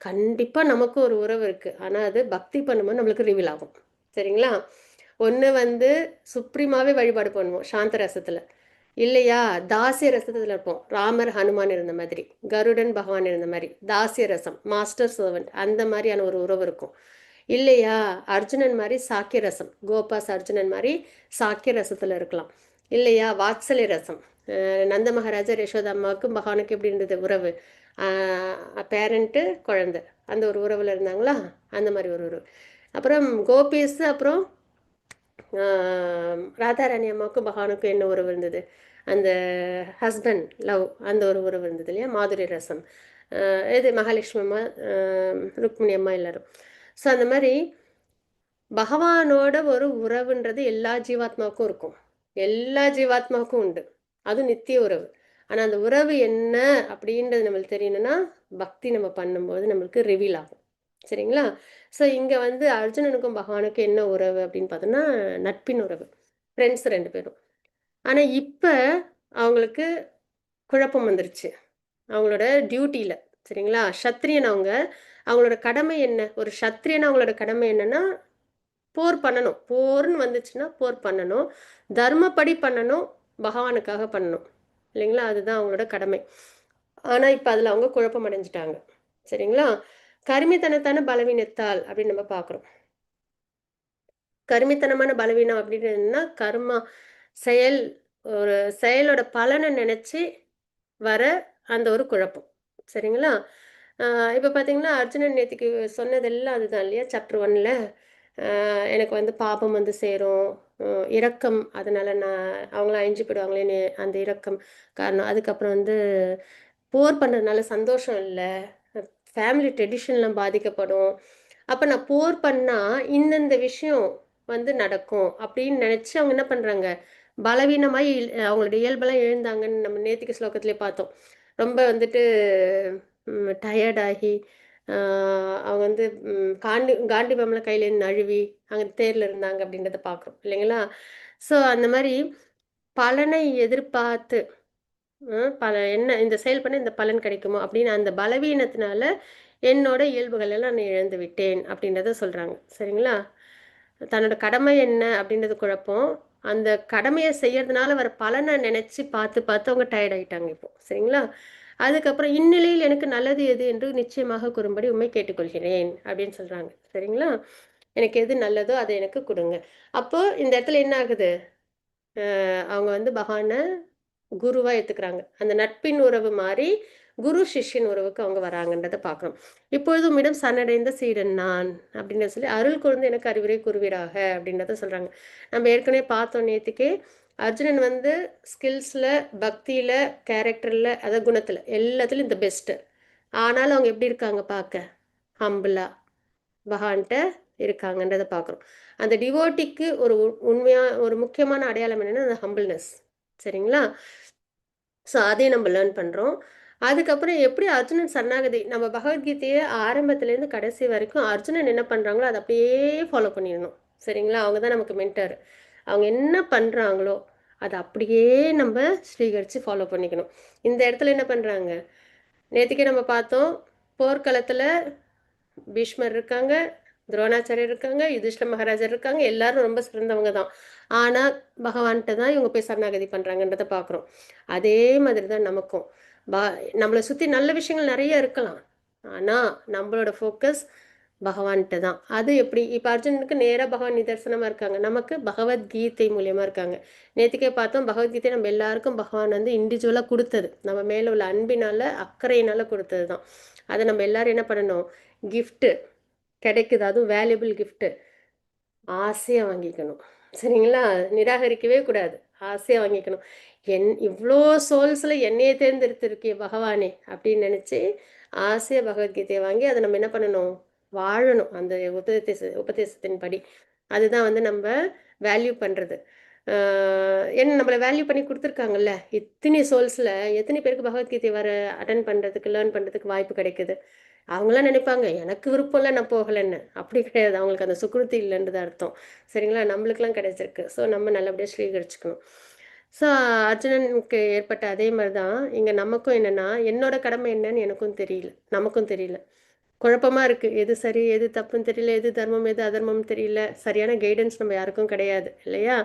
கண்டிப்பாக நமக்கு ஒரு உறவு இருக்குது, ஆனால் அது பக்தி பண்ணும்போது நம்மளுக்கு ரிவீல் ஆகும், சரிங்களா? ஒன்று வந்து சுப்ரீமாவே வழிபாடு பண்ணுவோம் சாந்த ரசத்தில், இல்லையா தாசிய ரசத்தில் இருப்போம், ராமர் ஹனுமான் இருந்த மாதிரி, கருடன் பகவான் இருந்த மாதிரி தாசிய ரசம், மாஸ்டர் சர்வன்ட் அந்த மாதிரியான ஒரு உறவு இருக்கும். இல்லையா அர்ஜுனன் மாதிரி சாக்கிய ரசம், கோபாஸ் அர்ஜுனன் மாதிரி சாக்கிய ரசத்தில் இருக்கலாம். இல்லையா வாத்சல்ய ரசம், நந்த மகாராஜா யசோதா அம்மாவுக்கும் பகவானுக்கு எப்படி இருந்தது உறவு, பேரண்ட்டு குழந்தை அந்த ஒரு உறவில் இருந்தாங்களா, அந்த மாதிரி ஒரு உறவு. அப்புறம் கோபிஸ், அப்புறம் ராதாராணி அம்மாவுக்கும் பகவானுக்கும் என்ன உறவு இருந்தது, அந்த ஹஸ்பண்ட் லவ் அந்த ஒரு உறவு இருந்தது இல்லையா, மாதுரி ரசம். இது மகாலட்சுமி அம்மா, ருக்மிணி அம்மா எல்லாரும். ஸோ அந்த மாதிரி பகவானோட ஒரு உறவுன்றது எல்லா ஜீவாத்மாவுக்கும் இருக்கும், எல்லா ஜீவாத்மாவுக்கும் உண்டு, அது நித்திய உறவு. ஆனால் அந்த உறவு என்ன அப்படின்றது நம்மளுக்கு தெரியணும்னா பக்தி நம்ம பண்ணும்போது நம்மளுக்கு ரிவீல் ஆகும், சரிங்களா? ஸோ இங்கே வந்து அர்ஜுனனுக்கும் பகவானுக்கும் என்ன உறவு அப்படின்னு பார்த்தோம்னா நட்பின் உறவு, ஃப்ரெண்ட்ஸ் ரெண்டு பேரும். ஆனால் இப்போ அவங்களுக்கு குழப்பம் வந்துருச்சு அவங்களோட டியூட்டியில், சரிங்களா? சத்திரியன் அவங்க, அவங்களோட கடமை என்ன, ஒரு சத்திரியன் அவங்களோட கடமை என்னன்னா போர் பண்ணணும், போர்னு வந்துச்சுன்னா போர் பண்ணணும், தர்மப்படி பண்ணணும், பகவானுக்காக பண்ணணும், இல்லைங்களா? அதுதான் அவங்களோட கடமை. ஆனா இப்ப அதுல அவங்க குழப்பம் அடைஞ்சுட்டாங்க. சரிங்களா? கருமித்தனத்தான பலவீனத்தால் அப்படின்னு நம்ம பார்க்குறோம். கருமித்தனமான பலவீனம் அப்படின்னு என்னன்னா, கர்மா செயல் ஒரு செயலோட பலனை நினைச்சு வர அந்த ஒரு குழப்பம். சரிங்களா? அ இப்ப பார்த்தீங்கன்னா, அர்ஜுனன் நேத்திக்கு சொன்னதெல்லாம் அதுதான் இல்லையா? சாப்டர் 1ல எனக்கு வந்து பாபம் வந்து சேரும். அ இரக்கம் அதனால நான் அவங்களாம் அழிஞ்சு போயிடுவாங்களேன்னு அந்த இரக்கம் காரணம். அதுக்கப்புறம் வந்து போர் பண்றதுனால சந்தோஷம் இல்ல. ஃபேமிலி ட்ரெடிஷன்லாம் பாதிக்கப்படும். அப்ப நான் போர் பண்ணா இந்தந்த விஷயம் வந்து நடக்கும் அப்படின்னு நினைச்சு அவங்க என்ன பண்றாங்க? பலவீனமாயி அவங்களோட இயல்பெல்லாம் இழந்தாங்கன்னு நம்ம நேத்திக்கு ஸ்லோகத்திலே பார்த்தோம். ரொம்ப வந்துட்டு டயர்ட் ஆகி அவங்க வந்து காண்டிபம்லாம் கையிலேருந்து நழுவி அங்க தேர்ல இருந்தாங்க அப்படின்றத பார்க்குறோம் இல்லைங்களா? ஸோ அந்த மாரி பலனை எதிர்பார்த்து என்ன இந்த செயல் பண்ணா இந்த பலன் கிடைக்குமோ அப்படின்னு அந்த பலவீனத்தினால என்னோட இயல்புகள் எல்லாம் நான் இழந்து விட்டேன் அப்படின்றத சொல்றாங்க. சரிங்களா? தன்னோட கடமை என்ன அப்படின்றது குழப்பம். அந்த கடமையை செய்யறதுனால வர பலனை நினைச்சு பார்த்து பார்த்து அவங்க டயர்ட் ஆயிட்டாங்க இப்போ. சரிங்களா? அதுக்கப்புறம் இந்நிலையில் எனக்கு நல்லது எது என்று நிச்சயமாக கூறும்படி உம்மை கேட்டுக்கொள்கிறேன் அப்படின்னு சொல்றாங்க. சரிங்களா? எனக்கு எது நல்லதோ அதை எனக்கு கொடுங்க. அப்போ இந்த இடத்துல என்ன ஆகுது? அவங்க வந்து பகவான குருவா ஏத்துக்கிறாங்க. அந்த நட்பின் உறவு மாறி குரு சிஷ்யன் உறவுக்கு அவங்க வராங்கன்றத பார்க்குறோம். இப்பொழுது உம்மிடம் சரணடைந்த சீடன் நான் அப்படின்னு சொல்லி அருள் கூர்ந்து எனக்கு அறிவுரை கூறுவீராக அப்படின்றத சொல்றாங்க. நம்ம ஏற்கனவே பார்த்தோம் நேத்துக்கே அர்ஜுனன் வந்து ஸ்கில்ஸ்ல, பக்தியில, கேரக்டர்ல, அதாவது குணத்துல எல்லாத்துலயும் தி பெஸ்ட். ஆனாலும் அவங்க எப்படி இருக்காங்க பார்க்க? ஹம்பிளா பகவான்கிட்ட இருக்காங்கன்றத பார்க்குறோம். அந்த டிவோட்டிக்கு ஒரு உண்மையா ஒரு முக்கியமான அடையாளம் என்னன்னா அந்த ஹம்பிள்னஸ். சரிங்களா? ஸோ அதையும் நம்ம லேர்ன் பண்றோம். அதுக்கப்புறம் எப்படி அர்ஜுனன் சரணாகதி நம்ம பகவத்கீதைய ஆரம்பத்துலேருந்து கடைசி வரைக்கும் அர்ஜுனன் என்ன பண்றாங்களோ அதை அப்படியே ஃபாலோ பண்ணிடணும். சரிங்களா? அவங்க தான் நமக்கு மென்டார். அவங்க என்ன பண்றாங்களோ அதை அப்படியே நம்ம ஸ்வீகரிச்சு ஃபாலோ பண்ணிக்கணும். இந்த இடத்துல என்ன பண்றாங்க? நேத்துக்கே நம்ம பார்த்தோம். போர்க்களத்துல பீஷ்மர் இருக்காங்க, துரோணாச்சாரியர் இருக்காங்க, யுதிஷ்ட மகாராஜர் இருக்காங்க. எல்லாரும் ரொம்ப சிறந்தவங்க தான். ஆனா பகவான்கிட்ட தான் இவங்க போய் சரணாகதி பண்றாங்கன்றத பார்க்குறோம். அதே மாதிரி தான் நமக்கும். பா நம்மளை சுத்தி நல்ல விஷயங்கள் நிறைய இருக்கலாம். ஆனா நம்மளோட ஃபோக்கஸ் பகவான்கிட்ட தான். அது எப்படி? இப்ப அர்ஜுனனுக்கு நேரா பகவான் நிதர்சனமா இருக்காங்க. நமக்கு பகவத்கீதை மூலியமா இருக்காங்க. நேத்துக்கே பார்த்தோம் பகவத்கீதை நம்ம எல்லாருக்கும் பகவான் வந்து இண்டிவிஜுவலா கொடுத்தது. நம்ம மேல உள்ள அன்பினால, அக்கறையினால கொடுத்தது தான். அதை நம்ம எல்லாரும் என்ன பண்ணணும்? கிஃப்ட் கிடைக்குது. அதுவும் வேல்யூபிள் கிஃப்ட். ஆசையா வாங்கிக்கணும். சரிங்களா? நிராகரிக்கவே கூடாது. ஆசையா வாங்கிக்கணும். இவ்ளோ சோல்ஸ்ல என்னைய தேர்ந்தெடுத்திருக்கியே பகவானே! அப்படின்னு நினைச்சு ஆசையா பகவத்கீதைய வாங்கி அதை நம்ம என்ன பண்ணணும்? வாழணும். அந்த உபதேசத்தின்படி. அதுதான் வந்து நம்ம வேல்யூ பண்றது. ஏன்னா நம்மள வேல்யூ பண்ணி குடுத்துருக்காங்கல்ல. இத்தனை சோல்ஸ்ல எத்தனை பேருக்கு பகவத்கீதை அட்டெண்ட் பண்றதுக்கு, லேர்ன் பண்றதுக்கு வாய்ப்பு கிடைக்குது. அவங்களாம் நினைப்பாங்க, எனக்கு விருப்பம் இல்ல நான் போகலன்னு. அப்படி கிடையாது. அவங்களுக்கு அந்த சுக்ருதி இல்லைன்றது அர்த்தம். சரிங்களா? நம்மளுக்கெல்லாம் கிடைச்சிருக்கு. ஸோ நம்ம நல்லபடியா ஸ்வீகரிச்சுக்கணும். ஸோ அர்ஜுனனுக்கு ஏற்பட்ட அதே மாரி தான், இங்க நமக்கும் என்னன்னா, என்னோட கடமை என்னன்னு எனக்கும் தெரியல. நமக்கும் தெரியல. குழப்பமா இருக்கு. எது சரி, எது தப்புன்னு தெரியல. எது தர்மம், எது அதர்மம்னு தெரியல. சரியான கைடன்ஸ் நம்ம யாருக்கும் கிடையாது. இல்லையா?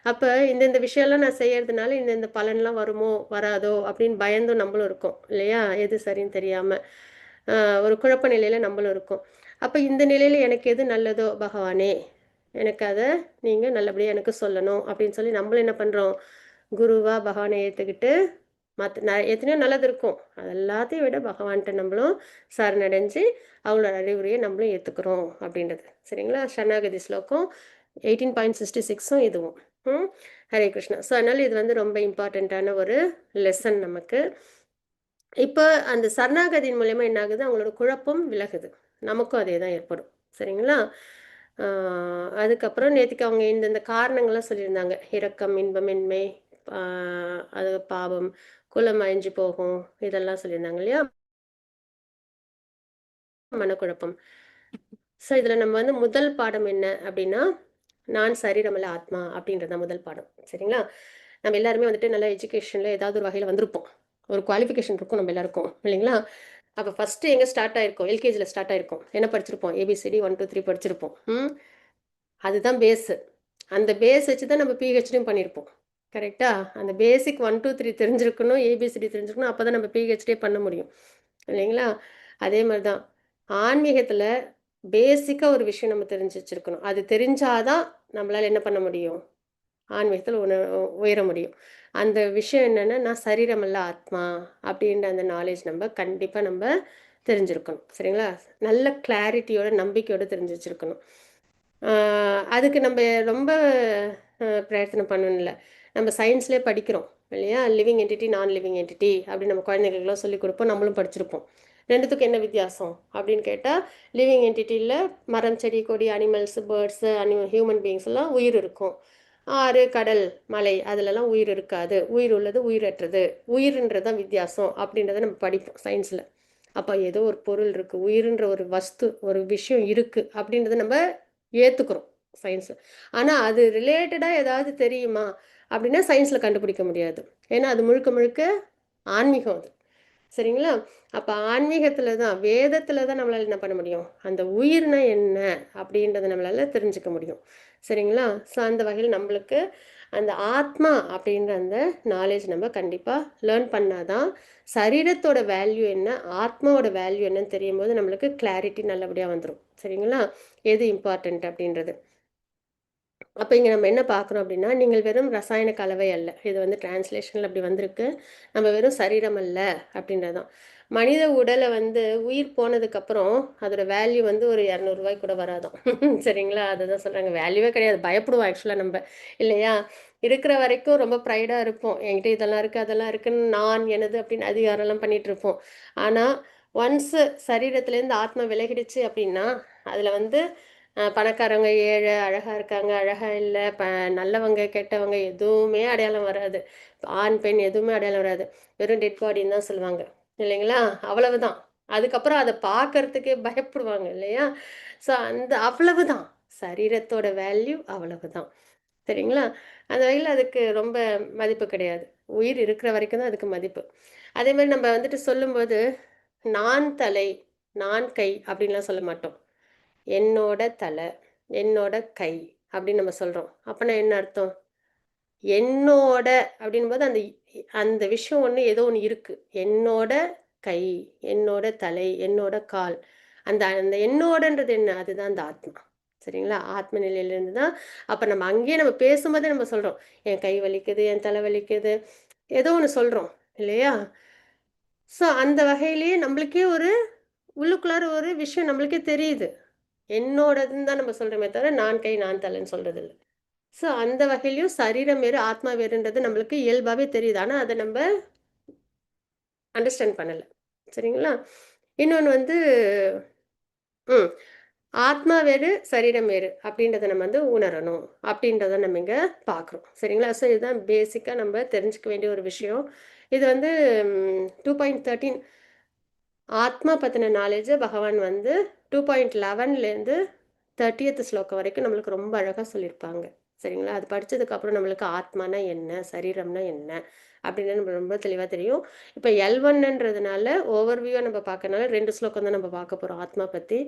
அப்ப இந்த விஷயம்லாம் நான் செய்யறதுனால இந்த பலன்லாம் வருமோ, வராதோ அப்படின்னு பயந்தும் நம்மளும் இருக்கோம். இல்லையா? எது சரின்னு தெரியாம. அ ஒரு குழப்ப நிலையில நம்மளும் இருக்கோம். அப்ப இந்த நிலையில எனக்கு எது நல்லதோ பகவானே, எனக்கு அத நீங்க நல்லபடியா எனக்கு சொல்லணும் அப்படின்னு சொல்லி நம்மளும் என்ன பண்றோம்? குருவா பகவானை ஏத்துக்கிட்டு எத்தனையோ நல்லது இருக்கும். அது எல்லாத்தையும் விட பகவான்ட்ட நம்மளும் சரணடைஞ்சு அவங்களோட அறிவுரையை நம்மளும் ஏத்துக்கிறோம் அப்படின்றது. சரிங்களா? சரணாகதி ஸ்லோகம் 18.66ம் இதுவும். ம். ஹரே கிருஷ்ணா. ஸோ அதனால இது வந்து ரொம்ப இம்பார்ட்டண்ட்டான ஒரு லெசன் நமக்கு. இப்ப அந்த சரணாகதியின் மூலியமா என்ன ஆகுது? அவங்களோட குழப்பம் விலகுது. நமக்கும் அதே தான் ஏற்படும். சரிங்களா? ஆ அதுக்கப்புறம் நேத்திக்கு அவங்க இந்த காரணங்கள்லாம் சொல்லியிருந்தாங்க. இரக்கம், இன்பமின்மை, ஆ அது பாவம், குலம் அழிஞ்சு போகும். இதெல்லாம் சொல்லியிருந்தாங்க இல்லையா? மனக்குழப்பம். ஸோ இதுல நம்ம வந்து முதல் பாடம் என்ன அப்படின்னா, நான் சரீரமல்ல ஆத்மா அப்படின்றது தான் முதல் பாடம். சரிங்களா? நம்ம எல்லாருமே வந்துட்டு நல்ல எஜுகேஷன்ல ஏதாவது ஒரு வகையில வந்திருப்போம். ஒரு குவாலிஃபிகேஷன் இருக்கும் நம்ம எல்லாருக்கும். இல்லைங்களா? அப்ப ஃபர்ஸ்ட் எங்க ஸ்டார்ட் ஆயிருக்கும்? எல்கேஜில ஸ்டார்ட் ஆயிருக்கும். என்ன படிச்சிருப்போம்? ஏபிசிடி 1, 2, 3 படிச்சிருப்போம். அதுதான் பேஸ். அந்த பேஸ் வச்சு தான் நம்ம பிஹெச்டியும் பண்ணியிருப்போம். கரெக்டா? அந்த பேசிக் 1, 2, 3 தெரிஞ்சிருக்கணும். ஏபிசிடி தெரிஞ்சிருக்கணும். அப்பதான் நம்ம பிஹெச்டியே பண்ண முடியும். இல்லைங்களா? அதே மாரி தான். ஆன்மீகத்துல பேசிக்கா ஒரு விஷயம் நம்ம தெரிஞ்சு வச்சிருக்கணும். அது தெரிஞ்சாதான் நம்மளால என்ன பண்ண முடியும்? ஆன்மீகத்துல உயர முடியும். அந்த விஷயம் என்னன்னா, நான் சரீரம் அல்ல ஆத்மா அப்படின்ற அந்த நாலேட்ஜ் கண்டிப்பா தெரிஞ்சிருக்கணும். சரிங்களா? நல்ல கிளாரிட்டியோட, நம்பிக்கையோட தெரிஞ்சு வச்சிருக்கணும். ஆ அதுக்கு ரொம்ப பிரயத்தனம் பண்ணணும் இல்ல. நம்ம சயின்ஸ்லயே படிக்கிறோம் இல்லையா? லிவிங் என்டிட்டி, நான் லிவிங் என்டிட்டி அப்படின்னு நம்ம குழந்தைகளுக்குலாம் சொல்லிக் கொடுப்போம். நம்மளும் படிச்சிருப்போம். 2த்துக்கும் என்ன வித்தியாசம் அப்படின்னு கேட்டா, லிவிங் என்டிட்டில மரம், செடி, கொடி, அனிமல்ஸ், பேர்ட்ஸ், ஹியூமன் பீயிங்ஸ் எல்லாம் உயிர் இருக்கும். ஆறு, கடல், மலை அதுலலாம் உயிர் இருக்காது. உயிர் உள்ளது, உயிரற்றது. உயிர்ன்றது தான் வித்தியாசம் அப்படின்றத நம்ம படிப்போம் சயின்ஸ்ல. அப்ப ஏதோ ஒரு பொருள் இருக்கு. உயிருன்ற ஒரு வஸ்து, ஒரு விஷயம் இருக்கு அப்படின்றத நம்ம ஏத்துக்கிறோம் சயின்ஸ்ல. ஆனா அது ரிலேட்டடா ஏதாவது தெரியுமா? அப்படின்னா சயின்ஸ்ல கண்டுபிடிக்க முடியாது. ஏன்னா அது முழுக்க முழுக்க ஆன்மீகம் அது. சரிங்களா? அப்ப ஆன்மீகத்துல தான், வேதத்துல தான் நம்மளால என்ன பண்ண முடியும்? அந்த உயிர்னா என்ன? அப்படின்றத நம்மளால தெரிஞ்சுக்க முடியும். சரிங்களா? ஸோ அந்த வகையில் நம்மளுக்கு அந்த ஆத்மா அப்படின்ற அந்த நாலேட்ஜ் நம்ம கண்டிப்பா லேர்ன் பண்ணாதான், சரீரத்தோட வேல்யூ என்ன? ஆத்மாவோட வேல்யூ என்னன்னு தெரியும்போது நம்மளுக்கு கிளாரிட்டி நல்லபடியா வந்துரும். சரிங்களா? எது இம்பார்ட்டன்ட் அப்படின்றது. அப்ப இங்க நம்ம என்ன பார்க்குறோம் அப்படின்னா, நீங்கள் வெறும் ரசாயன கலவை அல்ல. இது டிரான்ஸ்லேஷன்ல அப்படி வந்திருக்கு. நம்ம வெறும் சரீரம் அல்ல அப்படின்றது தான். மனித உடல உயிர் போனதுக்கப்புறம், அதோட வேல்யூ ஒரு ரூ. 200 கூட வராதாம். சரிங்களா? அதுதான் சொல்றாங்க. வேல்யூவே கிடையாது. பயப்படுவோம் ஆக்சுவலா நம்ப. இல்லையா? இருக்கிற வரைக்கும் ரொம்ப ப்ரைடா இருப்போம். என்கிட்ட இதெல்லாம் இருக்கு, அதெல்லாம் இருக்குன்னு நான், எனது அப்படின்னு அதிகாரம்லாம் பண்ணிட்டு இருப்போம். ஆனா, ஒன்ஸ் சரீரத்திலேருந்து ஆத்மா விலகிடுச்சு அப்படின்னா, அதுல பணக்காரங்க, ஏழை, அழகா இருக்காங்க, அழகா இல்ல, நல்லவங்க, கெட்டவங்க எதுவுமே அடையாளம் வராது. ஆண், பெண் எதுவுமே அடையாளம் வராது. வெறும் டெட் பாடின்னு தான் சொல்லுவாங்க. இல்லைங்களா? அவ்வளவுதான். அதுக்கப்புறம் அத பார்க்கறதுக்கே பயப்படுவாங்க இல்லையா? ஸோ அவ்வளவுதான். சரீரத்தோட வேல்யூ அவ்வளவுதான். சரிங்களா? அந்த வகையில அதுக்கு ரொம்ப மதிப்பு கிடையாது. உயிர் இருக்கிற வரைக்கும் தான் அதுக்கு மதிப்பு. அதே மாரி நம்ம சொல்லும்போது, நான் தலை, நான் கை அப்படின்லாம் சொல்ல மாட்டோம். என்னோட தலை, என்னோட கை அப்படின்னு நம்ம சொல்றோம். அப்பன்னா என்ன அர்த்தம்? என்னோட அப்படின்போது அந்த விஷயம் ஏதோ ஒண்ணு இருக்கு. என்னோட கை, என்னோட தலை, என்னோட கால். அந்த அந்த என்னோடன்றது என்ன? அதுதான் அந்த ஆத்மா. சரிங்களா? ஆத்ம நிலையிலிருந்து தான் அப்ப நம்ம அங்கேயே நம்ம பேசும்போதே நம்ம சொல்றோம். என் கை வலிக்குது, என் தலை வலிக்குது. ஏதோ ஒண்ணு சொல்றோம். இல்லையா? ஸோ அந்த வகையிலேயே நம்மளுக்கே உள்ளுக்குள்ளார ஒரு விஷயம் நம்மளுக்கே தெரியுது. என்னோடதுன்னு தான் நம்ம சொல்றோமே தவிர, நான் கை, நான் தலைன்னு சொல்றது இல்ல. ஸோ அந்த வகையிலயும் சரீரம் வேறு, ஆத்மா வேறுன்றது நம்மளுக்கு இயல்பாவே தெரியுது. ஆனா அத நம்ப அண்டர்ஸ்டாண்ட் பண்ணல. சரிங்களா? இன்னொன்னு ம். ஆத்மா வேறு, சரீரம் வேறு அப்படின்றத நம்ம உணரணும். அப்படின்றத நம்ம இங்க பார்க்குறோம். சரிங்களா? ஸோ இதுதான் பேசிக்கா நம்ம தெரிஞ்சுக்க வேண்டிய ஒரு விஷயம். இது 2.13 ஆத்மா பத்தின நாலேட்ஜ பகவான் 2.11லேருந்து 30th ஸ்லோகம் வரைக்கும் நம்மளுக்கு ரொம்ப அழகா சொல்லியிருப்பாங்க. சரிங்களா? அது படிச்சதுக்கு அப்புறம் நம்மளுக்கு ஆத்மானா என்ன? சரீரம்னா என்ன? அப்படின்னு நம்ம ரொம்ப தெளிவா தெரியும். இப்ப L1ன்றதுனால ஓவர்வியூவா நம்ம பார்க்கறனால 2 ஸ்லோகம் தான் நம்ம பார்க்க போறோம் ஆத்மா பத்தி.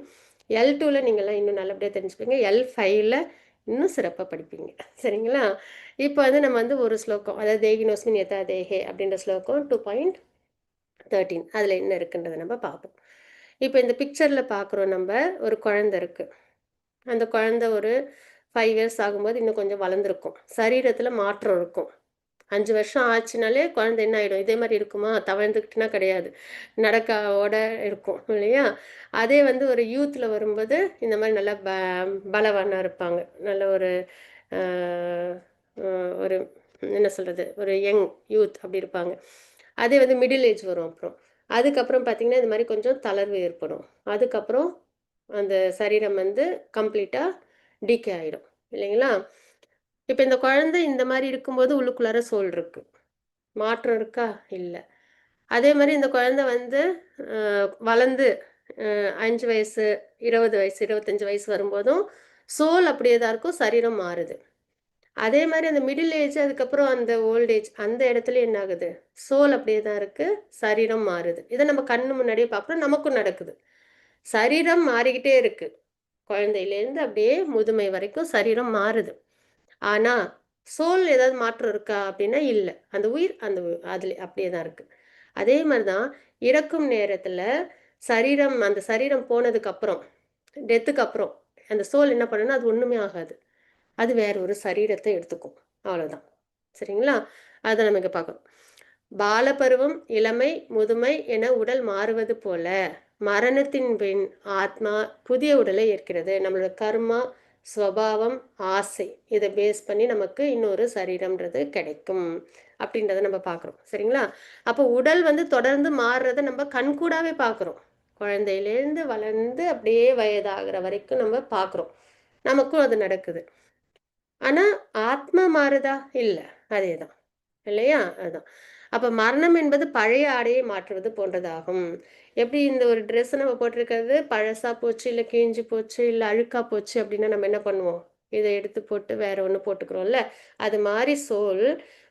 L2ல நீங்கலாம் இன்னும் நல்லபடியா தெரிஞ்சுப்பீங்க. L5ல இன்னும் சிறப்பா படிப்பீங்க. சரிங்களா? இப்ப நம்ம ஒரு ஸ்லோகம், அதாவது தேகினோஸ்மின் யதா தேஹே அப்படின்ற ஸ்லோகம் 2.13 அதுல என்ன இருக்குன்றத நம்ம பார்ப்போம். இப்ப இந்த பிக்சர்ல பார்க்குறோம் நம்ப, ஒரு குழந்தை இருக்கு. அந்த குழந்தை ஒரு 5 இயர்ஸ் ஆகும்போது இன்னும் கொஞ்சம் வளர்ந்துருக்கும். சரீரத்துல மாற்றம் இருக்கும். 5 வருஷம் ஆச்சுனாலே குழந்தை என்ன ஆயிடும்? இதே மாரி இருக்குமா? தவழ்ந்துக்கிட்டுனா கிடையாது. நடக்க ஓட இருக்கும் இல்லையா? அதே ஒரு யூத்ல வரும்போது இந்த மாரி நல்லா பலவானா இருப்பாங்க. நல்ல ஒரு அ அ ஒரு என்ன சொல்றது? ஒரு யங் யூத் அப்படி இருப்பாங்க. அதே மிடில் ஏஜ் வரும் அப்புறம். அதுக்கப்புறம் பார்த்தீங்கன்னா, இந்த மாரி கொஞ்சம் தளர்வு ஏற்படும். அதுக்கப்புறம் அந்த சரீரம் கம்ப்ளீட்டா டீகே ஆயிடும். இல்லைங்களா? இப்ப இந்த குழந்தை இந்த மாரி இருக்கும்போது உள்ளுக்குள்ளார சோல் இருக்கு. மாற்றம் இருக்கா? இல்ல. அதே மாரி இந்த குழந்தை அ வளர்ந்து 5 வயசு, 20 வயசு, 25 வயசு வரும்போதும் சோல் அப்படியே தான் இருக்கும். சரீரம் மாறுது. அதே மாரி அந்த மிடில் ஏஜ் அதுக்கப்புறம் அந்த ஓல்ட் ஏஜ் அந்த இடத்துல என்ன ஆகுது? சோல் அப்படியே தான் இருக்கு. சரீரம் மாறுது. இத நம்ம கண்ணு முன்னாடியே பார்க்குறோம். நமக்கும் நடக்குது. சரீரம் மாறிக்கிட்டே இருக்கு. குழந்தையிலேருந்து அப்படியே முதுமை வரைக்கும் சரீரம் மாறுது. ஆனா, சோல் ஏதாவது மாற்றம் இருக்கா அப்படின்னா இல்லை. அந்த உயிர் அதில் அப்படியே தான் இருக்கு. அதே மாதிரி தான் இறக்கும் நேரத்தில் அந்த சரீரம் போனதுக்கு அப்புறம், டெத்துக்கு அப்புறம் அந்த சோல் என்ன பண்ணுன்னா அது ஒன்றுமே ஆகாது. அது வேற ஒரு சரீரத்தை எடுத்துக்கும். அவ்வளவுதான். சரிங்களா? அதை நம்ம இங்க பார்க்கணும். பாலபருவம், இளமை, முதுமை என உடல் மாறுவது போல மரணத்தின் பின் ஆத்மா புதிய உடலை ஏற்கிறது. நம்மளோட கர்மா, ஸ்வபாவம், ஆசை இதை பேஸ் பண்ணி நமக்கு இன்னொரு சரீரம்ன்றது கிடைக்கும் அப்படின்றத நம்ம பார்க்குறோம். சரிங்களா? அப்போ உடல் வந்து தொடர்ந்து மாறுறதை நம்ம கண்கூடாவே பார்க்குறோம். குழந்தையிலேருந்து வளர்ந்து அப்படியே வயதாகிற வரைக்கும் நம்ம பார்க்குறோம். நமக்கும் அது நடக்குது. ஆனா ஆத்மா மாறுதா? இல்ல. அதேதான். இல்லையா? அதுதான். அப்ப மரணம் என்பது பழைய ஆடையை மாற்றுவது போன்றதாகும். எப்படி இந்த ஒரு ட்ரெஸ் நம்ம போட்டிருக்கிறது பழசா போச்சு, இல்ல கிழிஞ்சு போச்சு, இல்ல அழுக்கா போச்சு அப்படின்னா நம்ம என்ன பண்ணுவோம்? இத எடுத்து போட்டு வேற ஒண்ணு போட்டுக்கிறோம்ல. அது மாரி சோல்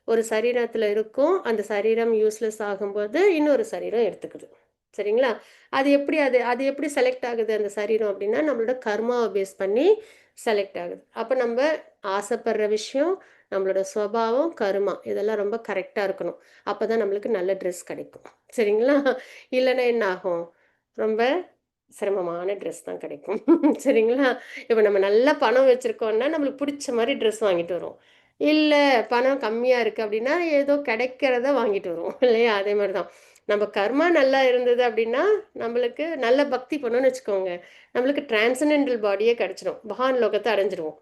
ஒரு சரீரத்துல இருக்கும். அந்த சரீரம் யூஸ்லெஸ் ஆகும்போது இன்னொரு சரீரம் எடுத்துக்குது. சரிங்களா? அது எப்படி செலக்ட் ஆகுது அந்த சரீரம் அப்படின்னா, நம்மளோட கர்மாவ பேஸ் பண்ணி செலக்ட் ஆகுது. அப்ப நம்ப ஆசைப்படுற விஷயம், நம்மளோட சுபாவம், கருமா இதெல்லாம் ரொம்ப கரெக்டா இருக்கணும். அப்பதான் நம்மளுக்கு நல்ல ட்ரெஸ் கிடைக்கும். சரிங்களா? இல்லன்னா என்ன ஆகும்? ரொம்ப சிரமமான ட்ரெஸ் தான் கிடைக்கும். சரிங்களா? இப்ப நம்ம நல்ல பணம் வச்சிருக்கோம்னா, நம்மளுக்கு புடிச்ச மாரி ட்ரெஸ் வாங்கிட்டு வருவோம். இல்ல பணம் கம்மியா இருக்கு அப்படின்னா, ஏதோ கிடைக்கிறத வாங்கிட்டு வருவோம். இல்லையா? அதே மாரி தான். நம்ம கர்மா நல்லா இருந்தது அப்படின்னா, நம்மளுக்கு நல்ல பக்தி பண்ணோம்னு வச்சுக்கோங்க. நம்மளுக்கு டிரான்சென்டென்டல் பாடியே கிடைச்சிடும். பகவான் லோகத்த அடைஞ்சிருவோம்.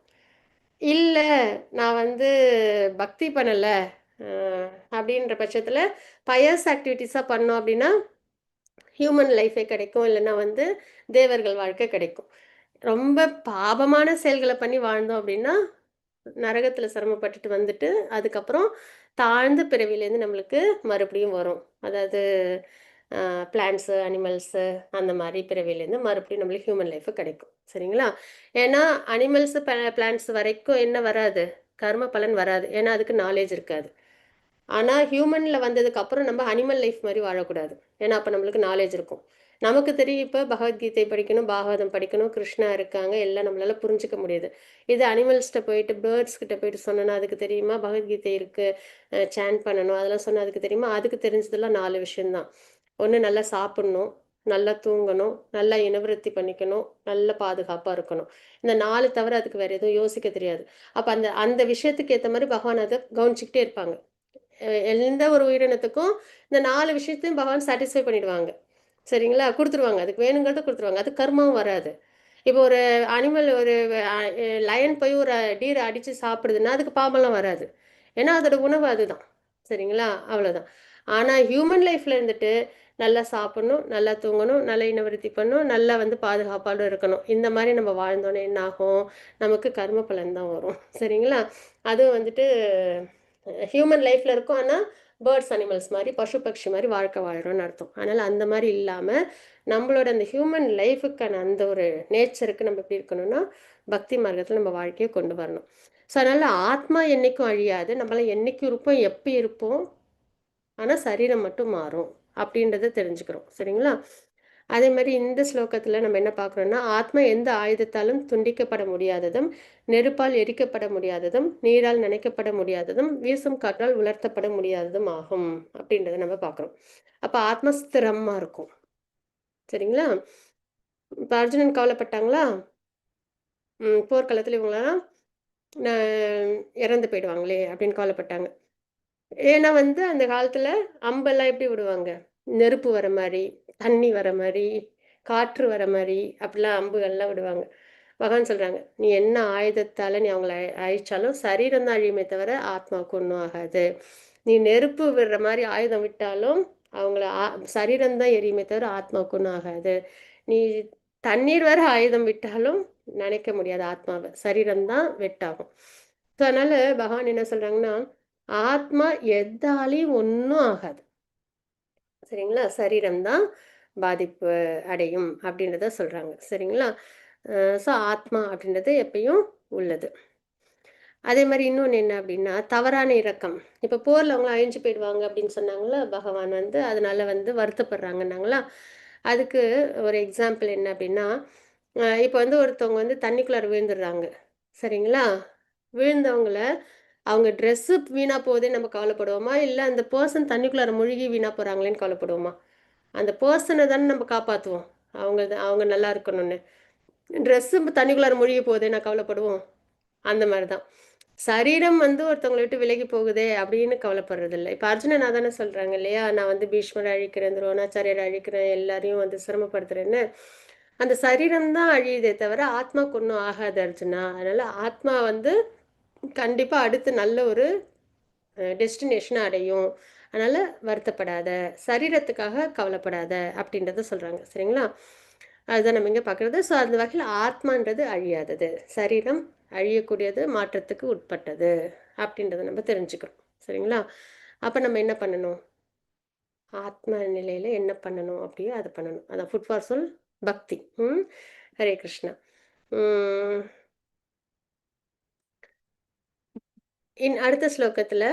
இல்ல, நான் வந்து பக்தி பண்ணல. அ அப்படின்ற பட்சத்தில பயஸ் ஆக்டிவிட்டீஸா பண்ணோம் அப்படின்னா, ஹியூமன் லைஃபே கிடைக்கும். இல்லன்னா வந்து தேவர்கள் வாழ்க்கை கிடைக்கும். ரொம்ப பாபமான செயல்கள பண்ணி வாழ்ந்தோம் அப்படின்னா, நரகத்தில சிரமப்பட்டுட்டு வந்துட்டு, அதுக்கப்புறம் தாழ்ந்த பிறவியிலேருந்து நம்மளுக்கு மறுபடியும் வரும். அதாவது பிளான்ட்ஸு, அனிமல்ஸு அந்த மாரி பிறவியிலேருந்து மறுபடியும் நம்மளுக்கு ஹியூமன் லைஃப் கிடைக்கும். சரிங்களா? ஏன்னா அனிமல்ஸு, பிளான்ட்ஸ் வரைக்கும் என்ன வராது? கர்ம பலன் வராது. ஏன்னா அதுக்கு நாலேட்ஜ் இருக்காது. ஆனா ஹியூமன்ல வந்ததுக்கு அப்புறம் நம்ம அனிமல் லைஃப் மாரி வாழக்கூடாது. ஏன்னா அப்ப நம்மளுக்கு நாலேட்ஜ் இருக்கும். நமக்கு தெரியும் இப்ப பகவத்கீதை படிக்கணும், பாகவதம் படிக்கணும், கிருஷ்ணா இருக்காங்க, எல்லாம் நம்மளால புரிஞ்சுக்க முடியுது. இது அனிமல்ஸ்ட்ட போயிட்டு, பேர்ட்ஸ் கிட்ட போயிட்டு சொன்னோம்னா அதுக்கு தெரியுமா? பகவத்கீதை இருக்கு, சாண்ட் பண்ணணும் அதெல்லாம் சொன்னா அதுக்கு தெரியுமா? அதுக்கு தெரிஞ்சதெல்லாம் 4 விஷயம் தான். ஒண்ணு நல்லா சாப்பிடணும், நல்லா தூங்கணும், நல்லா இனவிருத்தி பண்ணிக்கணும், நல்ல பாதுகாப்பா இருக்கணும். இந்த 4 தவிர அதுக்கு வேற எதுவும் யோசிக்க தெரியாது. அப்ப அந்த அந்த விஷயத்துக்கு ஏத்த மாரி பகவான் அத கவனிச்சுக்கிட்டே இருப்பாங்க. எந்த ஒரு உயிரினத்துக்கும் இந்த 4 விஷயத்தையும் பகவான் சாட்டிஸ்ஃபை பண்ணிடுவாங்க. சரிங்களா? குடுத்துருவாங்க. அதுக்கு வேணுங்கிறத குடுத்துருவாங்க. அது கர்மாவும் வராது. இப்போ ஒரு அனிமல் ஒரு லயன் போய் ஒரு டீர அடிச்சு சாப்பிடுதுன்னா, அதுக்கு பாவம்லாம் வராது. ஏன்னா அதோட உணவு அதுதான். சரிங்களா? அவ்வளோதான். ஆனா ஹியூமன் லைஃப்ல இருந்துட்டு நல்லா சாப்பிடணும், நல்லா தூங்கணும், நல்லா இனவிருத்தி பண்ணணும், நல்லா வந்து பாதுகாப்பாடு இருக்கணும். இந்த மாரி நம்ம வாழ்ந்தோம்னா என்ன ஆகும்? நமக்கு கர்ம பலன் தான் வரும். சரிங்களா? அதுவும் வந்துட்டு ஹியூமன் லைஃப்ல இருக்கும். ஆனா பேர்ட்ஸ், அனிமல்ஸ் மாரி பசு, பட்சி மாரி வாழ்க்கை வாழ்றோம்னு அர்த்தம். அதனால அந்த மாரி இல்லாம, நம்மளோட அந்த ஹியூமன் லைஃப்‌க்கான அந்த ஒரு நேச்சருக்கு நம்ம எப்படி இருக்கணும்னா, பக்தி மார்க்கத்துல நம்ம வாழ்க்கைய கொண்டு வரணும். ஸோ அதனால ஆத்மா என்னைக்கும் அழியாது. நம்மலாம் என்னைக்கும் இருப்போம், எப்ப இருப்போம். ஆனா சரீரம் மட்டும் மாறும். அப்படின்றத தெரிஞ்சுக்கிறோம். சரிங்களா? அதே மாரி இந்த ஸ்லோகத்துல நம்ம என்ன பார்க்குறோம்னா, ஆத்மா எந்த ஆயுதத்தாலும் துண்டிக்கப்பட முடியாததும், நெருப்பால் எரிக்கப்பட முடியாததும், நீரால் நனைக்கப்பட முடியாததும், வீசும் காற்றால் உலர்த்தப்பட முடியாததும் ஆகும். அப்படின்றத நம்ம பார்க்குறோம். அப்ப ஆத்மா ஸ்திரமா இருக்கும். சரிங்களா? இப்ப அர்ஜுனன் கவலைப்பட்டாங்களா? போர்க்களத்துல இவங்கலாம் ந இறந்து போயிடுவாங்களே அப்படின்னு கவலைப்பட்டாங்க. ஏன்னா வந்து அந்த காலத்துல அம்பெல்லாம் எப்படி விடுவாங்க? நெருப்பு வர மாரி, தண்ணி வர மாரி, காற்று வர மாரி, அப்படிலாம் அம்புகள்லாம் விடுவாங்க. பகவான் சொல்றாங்க, "நீ என்ன ஆயுதத்தால நீ அவங்கள அழிச்சாலும் சரீரம் தான் அழியுமே தவிர ஆத்மாவுக்கு ஒண்ணும் ஆகாது. நீ நெருப்பு விடுற மாரி ஆயுதம் விட்டாலும் அவங்கள சரீரம் தான் எரியுமே தவிர ஆத்மாவுக்கு ஒண்ணும் ஆகாது. நீ தண்ணீர் வர ஆயுதம் விட்டாலும் நனைக்க முடியாது ஆத்மாவ. சரீரம் தான் வெட்டாகும்." ஸோ அதனால பகவான் என்ன சொல்றாங்கன்னா, ஆத்மா எதாலயும் ஒண்ணும் ஆகாது. சரிங்களா? சரீரம் தான் பாதிப்பு அடையும் அப்படின்றத சொல்றாங்க. சரிங்களா? ஸோ ஆத்மா அப்படின்றது எப்பயும் உள்ளது. அதே மாரி இன்னொன்னு என்ன அப்படின்னா, தவறான இரக்கம். இப்ப போர்ல அவங்கலாம் அழிஞ்சு போயிடுவாங்க அப்படின்னு சொன்னாங்கல்ல, பகவான் வந்து அதனால வந்து வருத்தப்படுறாங்கன்னாங்களா, அதுக்கு ஒரு எக்ஸாம்பிள் என்ன அப்படின்னா, இப்ப வந்து ஒருத்தவங்க வந்து தண்ணிக்குள்ளார விழுந்துடுறாங்க. சரிங்களா? விழுந்தவங்கள அவங்க ட்ரெஸ்ஸு வீணாக போகுதே நம்ம கவலைப்படுவோமா, இல்லை அந்த பர்சன் தண்ணிக்குள்ளார முழுகி வீணாக போகிறாங்களேன்னு கவலைப்படுவோமா? அந்த பர்சனை தானே நம்ம காப்பாற்றுவோம், அவங்க நல்லா இருக்கணும்னு. ட்ரெஸ்ஸு தண்ணிக்குள்ளார முழுகி போகுதே நான் கவலைப்படுவோம். அந்த மாதிரி தான் சரீரம் வந்து ஒருத்தவங்களை விட்டு விலகி போகுதே அப்படின்னு கவலைப்படுறது இல்லை. இப்போ அர்ஜுனன் தானே சொல்கிறாங்க இல்லையா, நான் வந்து பீஷ்மரை அழிக்கிறேன், துரோணாச்சாரியரை அழிக்கிறேன், எல்லாரையும் வந்து சிரமப்படுத்துறேன்னு. அந்த சரீரம் தான் அழியுதே தவிர ஆத்மாக்கு ஒன்றும் ஆகாது அர்ஜுனா. அதனால ஆத்மா வந்து கண்டிப்பாக அடுத்து நல்ல ஒரு டெஸ்டினேஷனை அடையும். அதனால வருத்தப்படாத, சரீரத்துக்காக கவலைப்படாத அப்படின்றத சொல்கிறாங்க. சரிங்களா? அதுதான் நம்ம இங்கே பார்க்குறது. ஸோ அந்த வகையில் ஆத்மான்றது அழியாதது, சரீரம் அழியக்கூடியது, மாற்றத்துக்கு உட்பட்டது அப்படின்றத நம்ம தெரிஞ்சுக்கிறோம். சரிங்களா? அப்போ நம்ம என்ன பண்ணணும், ஆத்ம நிலையில் என்ன பண்ணணும் அப்படியே அதை பண்ணணும். அதான் ஃபுட் ஃபார் சொல் பக்தி. ஹரே கிருஷ்ணா. அடுத்த ஸ்லோகத்தில்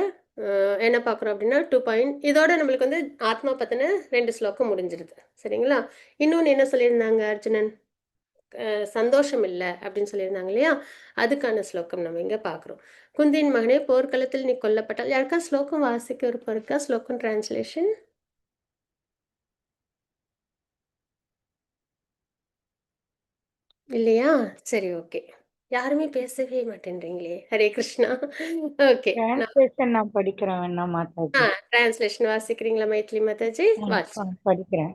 என்ன பார்க்குறோம் அப்படின்னா 2 பாயிண்ட். இதோட நம்மளுக்கு வந்து ஆத்மா பற்றின 2 ஸ்லோகம் முடிஞ்சிருது. சரிங்களா? இன்னொன்று என்ன சொல்லியிருந்தாங்க அர்ஜுனன், சந்தோஷம் இல்லை அப்படின்னு சொல்லியிருந்தாங்க இல்லையா, அதுக்கான ஸ்லோகம் நம்ம இங்கே பார்க்குறோம். குந்தியின் மகனே, போர்க்களத்தில் நீ கொல்லப்பட்டால். யாருக்கா ஸ்லோகம் வாசிக்க விருப்பம் இருக்கா? ஸ்லோகம் டிரான்ஸ்லேஷன் இல்லையா? சரி, ஓகே. யாருமே பேசவே மாட்டேன்றீங்களே. ஹரே கிருஷ்ணா. ஓகே, டிரான்ஸ்லேஷன் நான் படிக்கிறேன் வேணா மாதாஜி. டிரான்ஸ்லேஷன் வாசிக்கிறீங்களா மைத்லி மாதாஜி? வாசி. படிக்கிறேன்.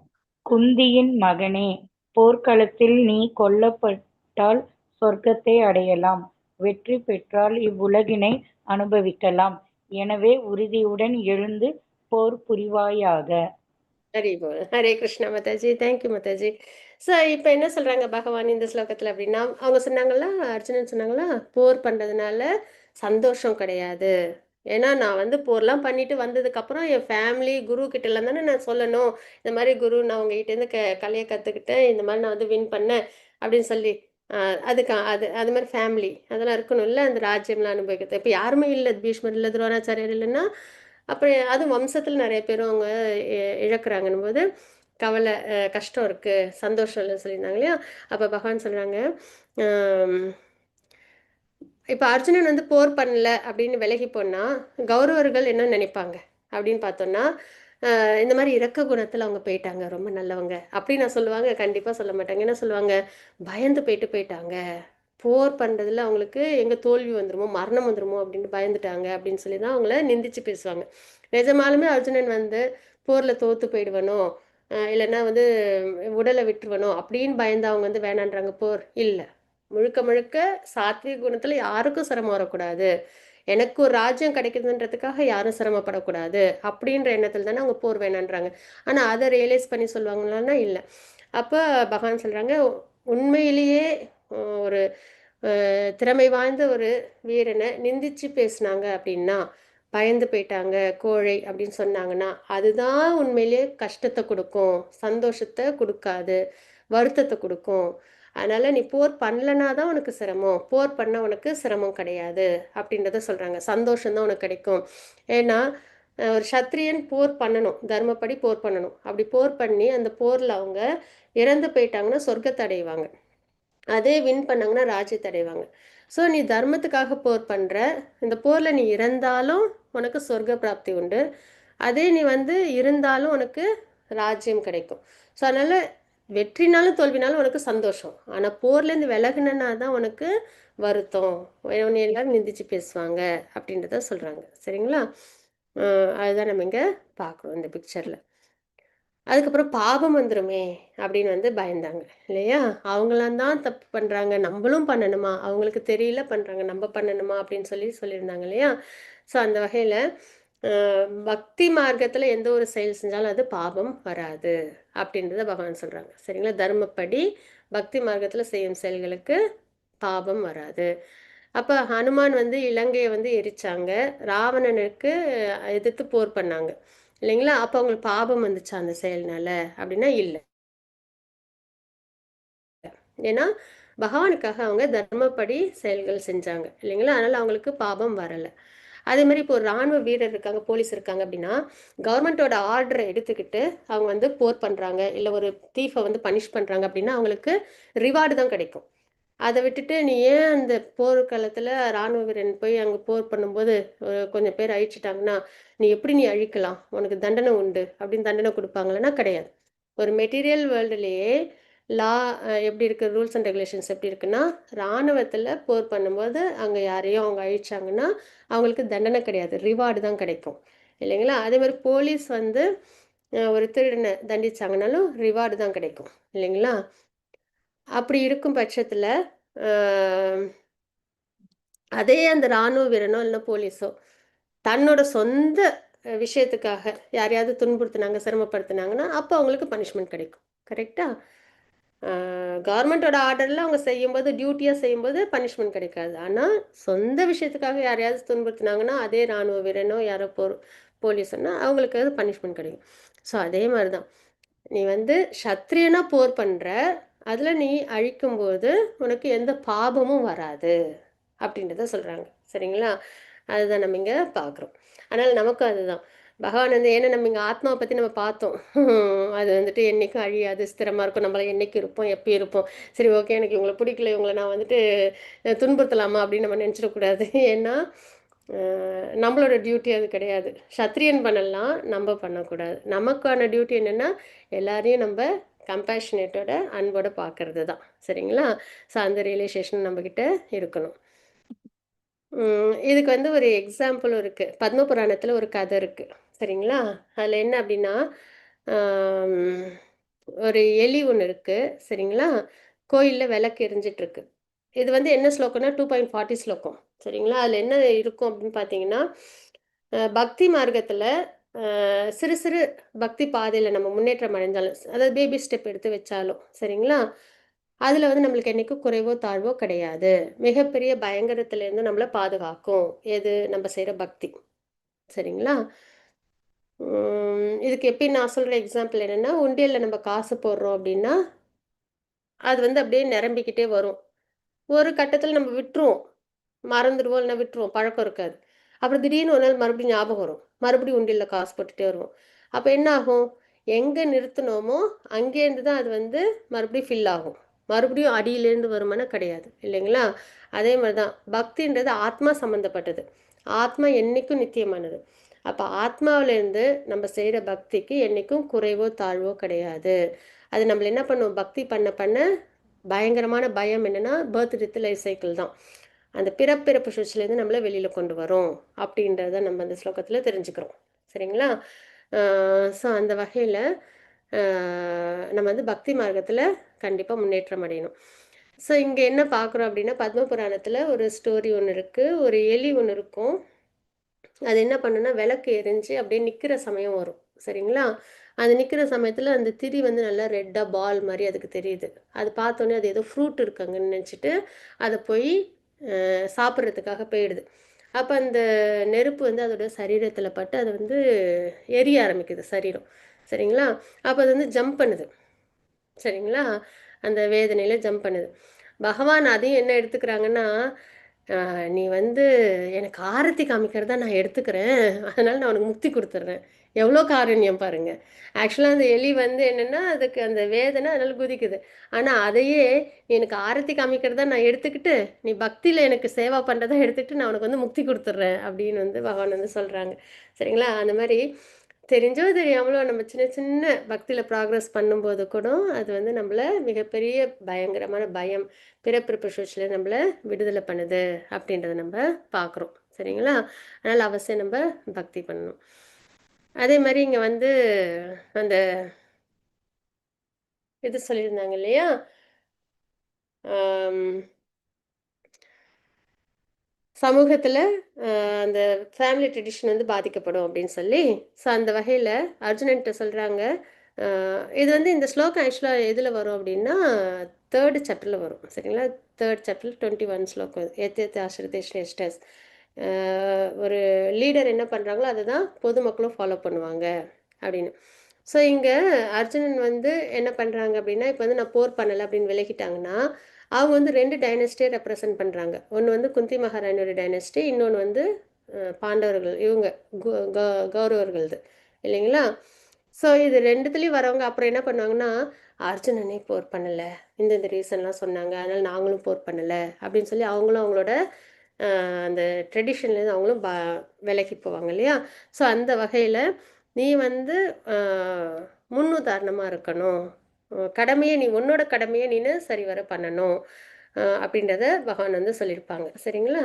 குந்தியின் மகனே, போர்க்களத்தில் நீ கொல்லப்பட்டால் சொர்க்கத்தை அடையலாம், வெற்றி பெற்றால் இவ்வுலகினை அனுபவிக்கலாம். எனவே உறுதியுடன் எழுந்து போர் புரிவாயாக. ஹரி போல். ஹரே கிருஷ்ணா மாதாஜி. தேங்க்யூ மாதாஜி. ஸோ இப்போ என்ன சொல்கிறாங்க பகவான் இந்த ஸ்லோகத்தில் அப்படின்னா, அவங்க சொன்னாங்களா, அர்ஜுனன் சொன்னாங்களா, போர் பண்ணுறதுனால சந்தோஷம் கிடையாது. ஏன்னா நான் வந்து போர்லாம் பண்ணிட்டு வந்ததுக்கப்புறம் என் ஃபேமிலி குரு கிட்டலாம் தானே நான் சொல்லணும், இந்த மாதிரி குரு நான் உங்ககிட்டேருந்து கலையை கற்றுக்கிட்டேன், இந்த மாதிரி நான் வந்து வின் பண்ணேன் அப்படின்னு சொல்லி. அதுக்கு அது மாதிரி ஃபேமிலி அதெல்லாம் இருக்கணும்ல, அந்த ராஜ்யம்லாம் அனுபவிக்கிறது. இப்போ யாருமே இல்லை, பீஷ்மர் இல்லை, துரோணாச்சாரியர் இல்லைன்னா அப்புறம் அதுவும் வம்சத்தில் நிறைய பேரும் அவங்க இழக்கிறாங்கன்னும் போது கவலை, கஷ்டம் இருக்குது, சந்தோஷம் இல்லைன்னு சொல்லியிருந்தாங்க இல்லையா. அப்போ பகவான் சொல்கிறாங்க, இப்போ அர்ஜுனன் வந்து போர் பண்ணல அப்படின்னு விலகி போனால் கௌரவர்கள் என்ன நினைப்பாங்க அப்படின்னு பார்த்தோன்னா, இந்த மாதிரி இரக்க குணத்தில் அவங்க போயிட்டாங்க, ரொம்ப நல்லவங்க அப்படின்னு நான் சொல்லுவாங்க? கண்டிப்பாக சொல்ல மாட்டாங்க. என்ன சொல்லுவாங்க, பயந்து போயிட்டாங்க, போர் பண்ணுறதுல அவங்களுக்கு எங்கே தோல்வி வந்துருமோ, மரணம் வந்துருமோ அப்படின்னு பயந்துட்டாங்க அப்படின்னு சொல்லி தான் அவங்கள நிந்திச்சு பேசுவாங்க. நிஜமாலுமே அர்ஜுனன் வந்து போரில் தோற்று போயிடுவனோ, இல்லைன்னா வந்து உடலை விட்டுருவனோ அப்படின்னு பயந்து அவங்க வந்து வேணான்றாங்க போர் இல்லை. முழுக்க முழுக்க சாத்விக குணத்தில் யாருக்கும் சிரமம் வரக்கூடாது, எனக்கு ஒரு ராஜ்யம் கிடைக்குதுன்றதுக்காக யாரும் சிரமப்படக்கூடாது அப்படின்ற எண்ணத்தில் தானே அவங்க போர் வேணான்றாங்க. ஆனால் அதை ரியலைஸ் பண்ணி சொல்லுவாங்களான்னா இல்லை. அப்போ பகவான் சொல்கிறாங்க, உண்மையிலேயே ஒரு திறமை வாய்ந்த ஒரு வீரனை நிந்திச்சு பேசுனாங்க அப்படின்னா, பயந்து போயிட்டாங்க, கோழை அப்படின்னு சொன்னாங்கன்னா, அதுதான் உண்மையிலேயே கஷ்டத்தை கொடுக்கும், சந்தோஷத்தை கொடுக்காது, வருத்தத்தை கொடுக்கும். அதனால் நீ போர் பண்ணலனா தான் உனக்கு சிரமம், போர் பண்ண உனக்கு சிரமம் கிடையாது அப்படின்றத சொல்கிறாங்க. சந்தோஷம்தான் உனக்கு கிடைக்கும். ஏன்னா ஒரு சத்திரியன் போர் பண்ணணும், தர்மப்படி போர் பண்ணணும். அப்படி போர் பண்ணி அந்த போரில் அவங்க இறந்து போயிட்டாங்கன்னா சொர்க்கத்தை அடைவாங்க, அதே வின் பண்ணாங்கன்னா ராஜ்யத்தை அடைவாங்க. ஸோ நீ தர்மத்துக்காக போர் பண்ணுற, இந்த போரில் நீ இறந்தாலும் உனக்கு சொர்க்க பிராப்தி உண்டு, அதே நீ வந்து இருந்தாலும் உனக்கு ராஜ்யம் கிடைக்கும். ஸோ அதனால் வெற்றினாலும் தோல்வினாலும் உனக்கு சந்தோஷம். ஆனால் போர்லேருந்து விலகுனா தான் உனக்கு வருத்தம், உன்னை எல்லாரும் நிந்திச்சு பேசுவாங்க அப்படின்றத சொல்கிறாங்க. சரிங்களா? அதுதான் நம்ம இங்கே பார்க்குறோம் இந்த பிக்சரில். அதுக்கப்புறம் பாவம் வந்துருமே அப்படின்னு வந்து பயந்தாங்க இல்லையா. அவங்களாம் தான் தப்பு பண்ணுறாங்க, நம்மளும் பண்ணணுமா, அவங்களுக்கு தெரியல பண்ணுறாங்க, நம்ம பண்ணணுமா அப்படின்னு சொல்லியிருந்தாங்க இல்லையா. ஸோ அந்த வகையில் பக்தி மார்க்கத்தில் எந்த ஒரு செயல் செஞ்சாலும் அது பாவம் வராது அப்படின்றத பகவான் சொல்கிறாங்க. சரிங்களா? தர்மப்படி பக்தி மார்க்கத்தில் செய்யும் செயல்களுக்கு பாவம் வராது. அப்போ ஹனுமான் வந்து இலங்கையை வந்து எரிச்சாங்க, ராவணனுக்கு எதிர்த்து போர் பண்ணாங்க இல்லைங்களா. அப்போ அவங்களுக்கு பாபம் வந்துச்சா அந்த செயல்னால அப்படின்னா இல்லை. ஏன்னா பகவானுக்காக அவங்க தர்மப்படி செயல்கள் செஞ்சாங்க இல்லைங்களா, அதனால அவங்களுக்கு பாபம் வரலை. அதே மாதிரி இப்போ ஒரு ராணுவ வீரர் இருக்காங்க, போலீஸ் இருக்காங்க அப்படின்னா, கவர்மெண்ட்டோட ஆர்டரை எடுத்துக்கிட்டு அவங்க வந்து போர் பண்ணுறாங்க, இல்லை ஒரு தீஃபை வந்து பனிஷ் பண்ணுறாங்க அப்படின்னா அவங்களுக்கு ரிவார்டு தான் கிடைக்கும். அதை விட்டுட்டு நீ ஏன் அந்த போர்க்களத்தில் இராணுவ வீரன் போய் அங்கே போர் பண்ணும்போது கொஞ்சம் பேர் அழிச்சிட்டாங்கன்னா நீ அழிக்கலாம், உனக்கு தண்டனை உண்டு அப்படின்னு தண்டனை கொடுப்பாங்களன்னா கிடையாது. ஒரு மெட்டீரியல் வேர்ல்டுலேயே லா எப்படி இருக்குது, ரூல்ஸ் அண்ட் ரெகுலேஷன்ஸ் எப்படி இருக்குன்னா, இராணுவத்தில் போர் பண்ணும்போது அங்கே யாரையும் அவங்க அழிச்சாங்கன்னா அவங்களுக்கு தண்டனை கிடையாது, ரிவார்டு தான் கிடைக்கும் இல்லைங்களா. அதே மாதிரி போலீஸ் வந்து ஒரு திருடனை தண்டிச்சாங்கனாலும் ரிவார்டு தான் கிடைக்கும் இல்லைங்களா. அப்படி இருக்கும் பட்சத்தில் அதே அந்த இராணுவ வீரனோ இல்லைன்னா போலீஸோ தன்னோட சொந்த விஷயத்துக்காக யாரையாவது துன்புறுத்துனாங்க, சிரமப்படுத்துனாங்கன்னா அப்போ அவங்களுக்கு பனிஷ்மெண்ட் கிடைக்கும். கரெக்டாக கவர்மெண்ட்டோட ஆர்டரில் அவங்க செய்யும்போது, டியூட்டியாக செய்யும்போது பனிஷ்மெண்ட் கிடைக்காது. ஆனால் சொந்த விஷயத்துக்காக யாரையாவது துன்புறுத்துனாங்கன்னா அதே இராணுவ வீரனோ யாரோ போலீஸ்னா அவங்களுக்கு அது பனிஷ்மெண்ட் கிடைக்கும். ஸோ அதே மாதிரி தான் நீ வந்து சத்திரியனா போர் பண்ணுற, அதில் நீ அழிக்கும்போது உனக்கு எந்த பாபமும் வராது அப்படின்றத சொல்கிறாங்க. சரிங்களா, அதுதான் நம்ம இங்கே பார்க்குறோம். அதனால் நமக்கும் அதுதான் பகவான் வந்து, ஏன்னா நம்ம இங்கே ஆத்மாவை பற்றி நம்ம பார்த்தோம். அது வந்துட்டு என்றைக்கும் அழியாது, ஸ்திரமாக இருக்கும், நம்மள என்றைக்கும் இருப்போம், எப்பயும் இருப்போம். சரி ஓகே, எனக்கு இவங்களை பிடிக்கல, இவங்களை நான் வந்துட்டு துன்புறுத்தலாமா அப்படின்னு நம்ம நினச்சிடக்கூடாது. ஏன்னா நம்மளோட டியூட்டி அது கிடையாது. சத்திரியன் பண்ணலாம், நம்ம பண்ணக்கூடாது. நமக்கான டியூட்டி என்னென்னா எல்லாரையும் நம்ம கம்பேஷனேட்டோட அன்போட பார்க்கறது தான். சரிங்களா. ஸோ அந்த ரியலைசேஷன் நம்மக்கிட்ட இருக்கணும். இதுக்கு வந்து ஒரு எக்ஸாம்பிளும் இருக்குது. பத்ம புராணத்தில் ஒரு கதை இருக்குது. சரிங்களா. அதில் என்ன அப்படின்னா, ஒரு எலி ஒன்று இருக்குது. சரிங்களா. கோயிலில் விளக்கு எரிஞ்சிட்ருக்கு. இது வந்து என்ன ஸ்லோகம்னா 2.40 ஸ்லோகம். சரிங்களா. அதில் என்ன இருக்கும் அப்படின்னு பார்த்தீங்கன்னா, பக்தி மார்க்கத்தில் சிறு சிறு பக்தி பாதையில் நம்ம முன்னேற்றம் அடைஞ்சாலும், அதாவது பேபி ஸ்டெப் எடுத்து வச்சாலும் சரிங்களா, அதில் வந்து நம்மளுக்கு என்றைக்கும் குறைவோ தாழ்வோ கிடையாது. மிகப்பெரிய பயங்கரத்துலேருந்து நம்மளை பாதுகாக்கும் எது, நம்ம செய்கிற பக்தி. சரிங்களா. இதுக்கு எப்படி நான் சொல்கிற எக்ஸாம்பிள் என்னென்னா, உண்டியலில் நம்ம காசு போடுறோம் அப்படின்னா அது வந்து அப்படியே நிரம்பிக்கிட்டே வரும். ஒரு கட்டத்தில் நம்ம விட்டுருவோம், மறந்துடுவோம், இல்லைன்னா விட்டுருவோம், பழக்கம் இருக்காது. அப்புறம் திடீர்னு ஒரு நாள் மறுபடியும் ஞாபகம் வரும், மறுபடியும் உண்டியலில் காசு போட்டுகிட்டே வருவோம். அப்போ என்ன ஆகும், எங்கே நிறுத்தினோமோ அங்கேருந்து தான் அது வந்து மறுபடியும் ஃபில் ஆகும். மறுபடியும் அடியிலேருந்து வருமானா கிடையாது இல்லைங்களா. அதே மாதிரி தான் பக்தின்றது ஆத்மா சம்மந்தப்பட்டது. ஆத்மா என்றைக்கும் நித்தியமானது. அப்போ ஆத்மாவிலேருந்து நம்ம செய்கிற பக்திக்கு என்றைக்கும் குறைவோ தாழ்வோ கிடையாது. அது நம்மள என்ன பண்ணுவோம், பக்தி பண்ண பண்ண பயங்கரமான பயம் என்னென்னா பர்த் டெத் லைஃப் சைக்கிள் தான். அந்த பிறப்பிறப்பு சுழற்சியிலேருந்து நம்மளை வெளியில் கொண்டு வரும் அப்படின்றத நம்ம அந்த ஸ்லோகத்தில் தெரிஞ்சுக்கிறோம். சரிங்களா. ஸோ அந்த வகையில் நம்ம வந்து பக்தி மார்க்கத்தில் கண்டிப்பாக முன்னேற்றம் அடையணும். ஸோ இங்கே என்ன பார்க்குறோம் அப்படின்னா, பத்ம புராணத்தில் ஒரு ஸ்டோரி ஒன்று இருக்குது. ஒரு எலி ஒன்று இருக்கும். அது என்ன பண்ணுன்னா விளக்கு எரிஞ்சு அப்படியே நிற்கிற சமயம் வரும். சரிங்களா. அது நிற்கிற சமயத்தில் அந்த திரி வந்து நல்லா ரெட்டாக பால் மாதிரி அதுக்கு தெரியுது. அது பார்த்தோன்னே அது ஏதோ ஃப்ரூட் இருக்காங்கன்னு நினச்சிட்டு அதை போய் சாப்பிட்றதுக்காக போயிடுது. அப்போ அந்த நெருப்பு வந்து அதோட சரீரத்தில் பட்டு அது வந்து எரிய ஆரம்பிக்குது சரீரம். சரிங்களா. அப்போ அது வந்து ஜம்ப் பண்ணுது. சரிங்களா. அந்த வேதனையில் ஜம்ப் பண்ணுது. பகவான் அதையும் என்ன எடுத்துக்கிறாங்கன்னா, நீ வந்து எனக்கு ஆரத்தி காமிக்கிறதா நான் எடுத்துக்கிறேன், அதனால் நான் உனக்கு முக்தி கொடுத்துட்றேன். எவ்வளோ காருண்யம் பாருங்கள். ஆக்சுவலாக அந்த எலி வந்து என்னென்னா அதுக்கு அந்த வேதனை அதனால் குதிக்குது. ஆனால் அதையே எனக்கு ஆரத்தி காமிக்கிறதா நான் எடுத்துக்கிட்டு, நீ பக்தியில் எனக்கு சேவா பண்ணுறதா எடுத்துக்கிட்டு நான் உனக்கு வந்து முக்தி கொடுத்துட்றேன் அப்படின்னு வந்து பகவான் வந்து சொல்கிறாங்க. சரிங்களா. அந்த மாதிரி தெரிஞ்சோ தெரியாமலோ நம்ம சின்ன சின்ன பக்தியில் ப்ராக்ரஸ் பண்ணும்போது கூட அது வந்து நம்மளை மிகப்பெரிய பயங்கரமான பயம், பிறப்பிறப்பு சுழற்சியில் நம்மளை விடுதலை பண்ணுது அப்படின்றத நம்ம பார்க்குறோம். சரிங்களா. அதனால் அவசியம் நம்ம பக்தி பண்ணணும். அதே மாதிரி இங்கே வந்து அந்த இது சொல்லியிருந்தாங்க இல்லையா, சமூகத்தில் அந்த ஃபேமிலி ட்ரெடிஷன் வந்து பாதிக்கப்படும் அப்படின்னு சொல்லி. ஸோ அந்த வகையில் அர்ஜுனன்ட்ட சொல்கிறாங்க. இது வந்து இந்த ஸ்லோகம் ஆக்சுவலாக எதில் வரும் அப்படின்னா 3rd சாப்டரில் வரும். சரிங்களா. 3rd சாப்டர் 21 ஸ்லோகம். எத் ஆசிரித்தே ஸ்ரேஷ்டஸ். ஒரு லீடர் என்ன பண்ணுறாங்களோ அதை தான் பொதுமக்களும் ஃபாலோ பண்ணுவாங்க அப்படின்னு. ஸோ இங்கே அர்ஜுனன் வந்து என்ன பண்ணுறாங்க அப்படின்னா, இப்போ வந்து நான் போர் பண்ணலை அப்படின்னு விலகிட்டாங்கன்னா அவங்க வந்து 2 டைனஸ்டியை ரெப்ரசன்ட் பண்ணுறாங்க. ஒன்று வந்து குந்தி மகாராணியோட டைனஸ்டி, இன்னொன்று வந்து பாண்டவர்கள், இவங்க கௌரவர்களது இல்லைங்களா. ஸோ இது 2துலேயும் வரவங்க அப்புறம் என்ன பண்ணுவாங்கன்னா, அர்ஜுனனே போர் பண்ணலை, இந்த ரீசன்லாம் சொன்னாங்க, அதனால் நாங்களும் போர் பண்ணலை அப்படின்னு சொல்லி அவங்களும் அவங்களோட அந்த ட்ரெடிஷன்லேருந்து அவங்களும் விலகி போவாங்க இல்லையா. ஸோ அந்த வகையில் நீ வந்து முன்னுதாரணமாக இருக்கணும், கடமையை நீ உன்னோட கடமையை நீனு சரிவர பண்ணணும் அப்படின்றத பகவான் வந்து சொல்லியிருப்பாங்க. சரிங்களா.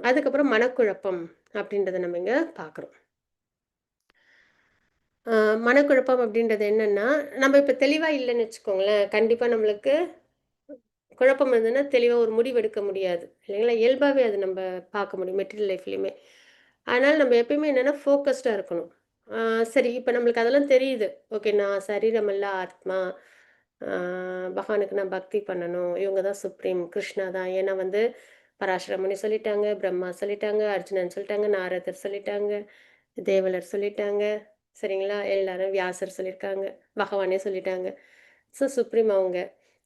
அதுக்கப்புறம் மனக்குழப்பம் அப்படின்றத நம்ம இங்கே பார்க்குறோம். மனக்குழப்பம் அப்படின்றது என்னன்னா, நம்ம இப்போ தெளிவாக இல்லைன்னு வச்சுக்கோங்களேன், கண்டிப்பாக நம்மளுக்கு குழப்பம் இருந்ததுன்னா தெளிவாக ஒரு முடிவு எடுக்க முடியாது இல்லைங்களா. இயல்பாகவே அது நம்ம பார்க்க முடியும் மெட்டீரியல் லைஃப்லையுமே. அதனால் நம்ம எப்பயுமே என்னென்னா ஃபோக்கஸ்டாக இருக்கணும். சரி, இப்போ நம்மளுக்கு அதெல்லாம் தெரியுது. ஓகே, நான் சரீரம் அல்ல ஆத்மா, பகவானுக்கு நான் பக்தி பண்ணணும், இவங்க தான் சுப்ரீம், கிருஷ்ணா தான். ஏன்னா வந்து பராசரமுனி சொல்லிட்டாங்க, பிரம்மா சொல்லிட்டாங்க, அர்ஜுனன் சொல்லிட்டாங்க, நாரதர் சொல்லிட்டாங்க, தேவலர் சொல்லிட்டாங்க. சரிங்களா, எல்லாரும் வியாசர் சொல்லியிருக்காங்க, பகவானே சொல்லிட்டாங்க. ஸோ சுப்ரீம் அவங்க.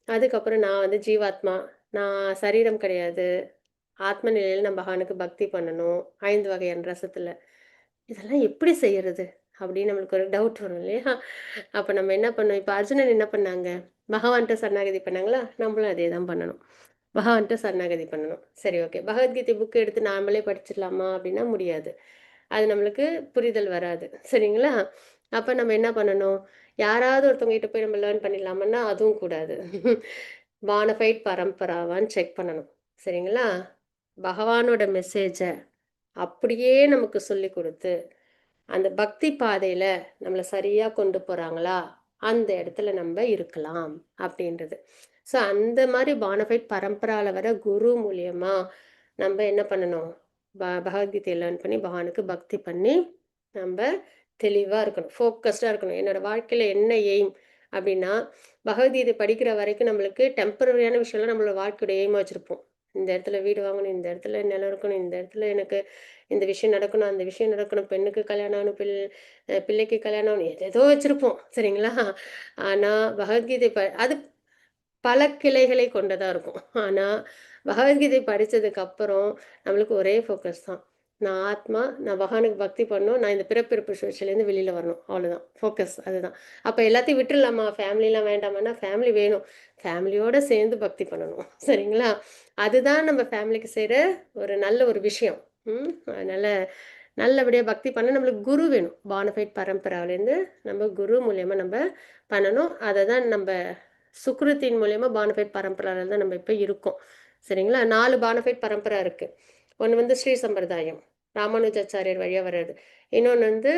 அதுக்கப்புறம் நான் வந்து ஜீவாத்மா, நான் சரீரம் கிடையாது, ஆத்ம நிலையில் நான் பகவானுக்கு பக்தி பண்ணணும் 5 வகையான ரசத்தில். இதெல்லாம் எப்படி செய்யறது அப்படின்னு நம்மளுக்கு ஒரு டவுட் வரும் இல்லையா. அப்போ நம்ம என்ன பண்ணோம், இப்போ அர்ஜுனன் என்ன பண்ணாங்க, பகவான்கிட்ட சரணாகதி பண்ணாங்களா, நம்மளும் அதே தான் பண்ணணும், பகவான்கிட்ட சரணாகதி பண்ணணும். சரி, ஓகே, பகவத்கீதை புக்கு எடுத்து நாமளே படிச்சிடலாமா அப்படின்னா முடியாது, அது நம்மளுக்கு புரிதல் வராது. சரிங்களா. அப்போ நம்ம என்ன பண்ணணும், யாராவது ஒருத்தவங்க கிட்ட போய் நம்ம லேர்ன் பண்ணிடலாமன்னா அதுவும் கூடாது. பானஃபைட் பரம்பராவான்னு செக் பண்ணணும். சரிங்களா. பகவானோட மெசேஜை அப்படியே நமக்கு சொல்லி கொடுத்து அந்த பக்தி பாதையில் நம்மளை சரியாக கொண்டு போகிறாங்களா, அந்த இடத்துல நம்ம இருக்கலாம் அப்படின்றது. ஸோ அந்த மாதிரி பானஃபைட் பரம்பராவில் வர குரு மூலியமாக நம்ம என்ன பண்ணணும், பகவத்கீதையை லேர்ன் பண்ணி பகவானுக்கு பக்தி பண்ணி நம்ம தெளிவாக இருக்கணும், ஃபோக்கஸ்டாக இருக்கணும். என்னோட வாழ்க்கையில் என்ன எய்ம் அப்படின்னா, பகவத்கீதை படிக்கிற வரைக்கும் நம்மளுக்கு டெம்பரரியான விஷயம்லாம் நம்மளோட வாழ்க்கையோட எய்மாக வச்சுருப்போம். இந்த இடத்துல வீடு வாங்கணும், இந்த இடத்துல நிலம் இருக்கணும், இந்த இடத்துல எனக்கு இந்த விஷயம் நடக்கணும், அந்த விஷயம் நடக்கணும், பெண்ணுக்கு கல்யாணம் ஆகணும், பிள்ளைக்கு கல்யாணம் ஆகணும், ஏதேதோ வச்சுருப்போம். சரிங்களா. ஆனால் பகவத்கீதை அது பல கிளைகளை கொண்டதாக இருக்கும். ஆனால் பகவத்கீதை படித்ததுக்கு அப்புறம் நம்மளுக்கு ஒரே ஃபோக்கஸ் தான், நான் ஆத்மா, நான் பகவானுக்கு பக்தி பண்ணணும், நான் இந்த பிறப்பிறப்பு சுழற்சியிலேருந்து வெளியில் வரணும், அவ்வளோதான் ஃபோக்கஸ். அதுதான். அப்போ எல்லாத்தையும் விட்டுடலாமா, ஃபேமிலிலாம் வேண்டாமான்னா ஃபேமிலி வேணும், ஃபேமிலியோடு சேர்ந்து பக்தி பண்ணணும். சரிங்களா. அதுதான் நம்ம ஃபேமிலிக்கு செய்கிற ஒரு நல்ல ஒரு விஷயம். அதனால் நல்லபடியாக பக்தி பண்ண நம்மளுக்கு குரு வேணும். பானஃபைட் பரம்பராவிலேருந்து நம்ம குரு மூலயமா நம்ம பண்ணணும். அதை தான் நம்ம சுக்ருத்தின் மூலயமா பானஃபைட் பரம்பராவில் தான் நம்ம இப்போ இருக்கோம். சரிங்களா. 4 பானஃபைட் பரம்பரா இருக்குது. ஒன்று வந்து ஸ்ரீ சம்பிரதாயம், ராமானுஜாச்சாரியர் வழியாக வர்றது. இன்னொன்று வந்து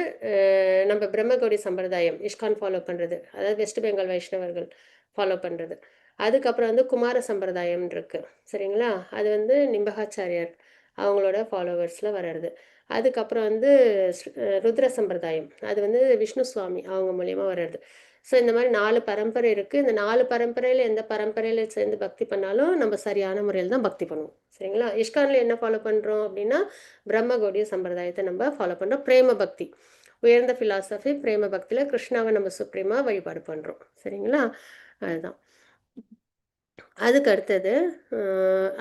நம்ம பிரம்மகௌடி சம்பிரதாயம், இஸ்கான் ஃபாலோ பண்ணுறது, அதாவது வெஸ்ட் பெங்கால் வைஷ்ணவர்கள் ஃபாலோ பண்ணுறது. அதுக்கப்புறம் வந்து குமார சம்பிரதாயம் இருக்குது. சரிங்களா. அது வந்து நிம்பகாச்சாரியார் அவங்களோட ஃபாலோவர்ஸில் வர்றது. அதுக்கப்புறம் வந்து ருத்ர சம்பிரதாயம், அது வந்து விஷ்ணு சுவாமி அவங்க மூலியமாக வர்றது. ஸோ இந்த மாதிரி 4 பரம்பரை இருக்குது. இந்த 4 பரம்பரையில் எந்த பரம்பரையில் சேர்ந்து பக்தி பண்ணாலும் நம்ம சரியான முறையில் தான் பக்தி பண்ணுவோம். சரிங்களா. இஸ்கானில் என்ன ஃபாலோ பண்ணுறோம் அப்படின்னா, பிரம்மகௌடிய சம்பிரதாயத்தை நம்ம ஃபாலோ பண்ணுறோம். பிரேம பக்தி, உயர்ந்த ஃபிலாசபி பிரேம பக்தியில் கிருஷ்ணாவை நம்ம சுப்ரீமாக வழிபாடு பண்ணுறோம். சரிங்களா. அதுதான். அதுக்கு அடுத்தது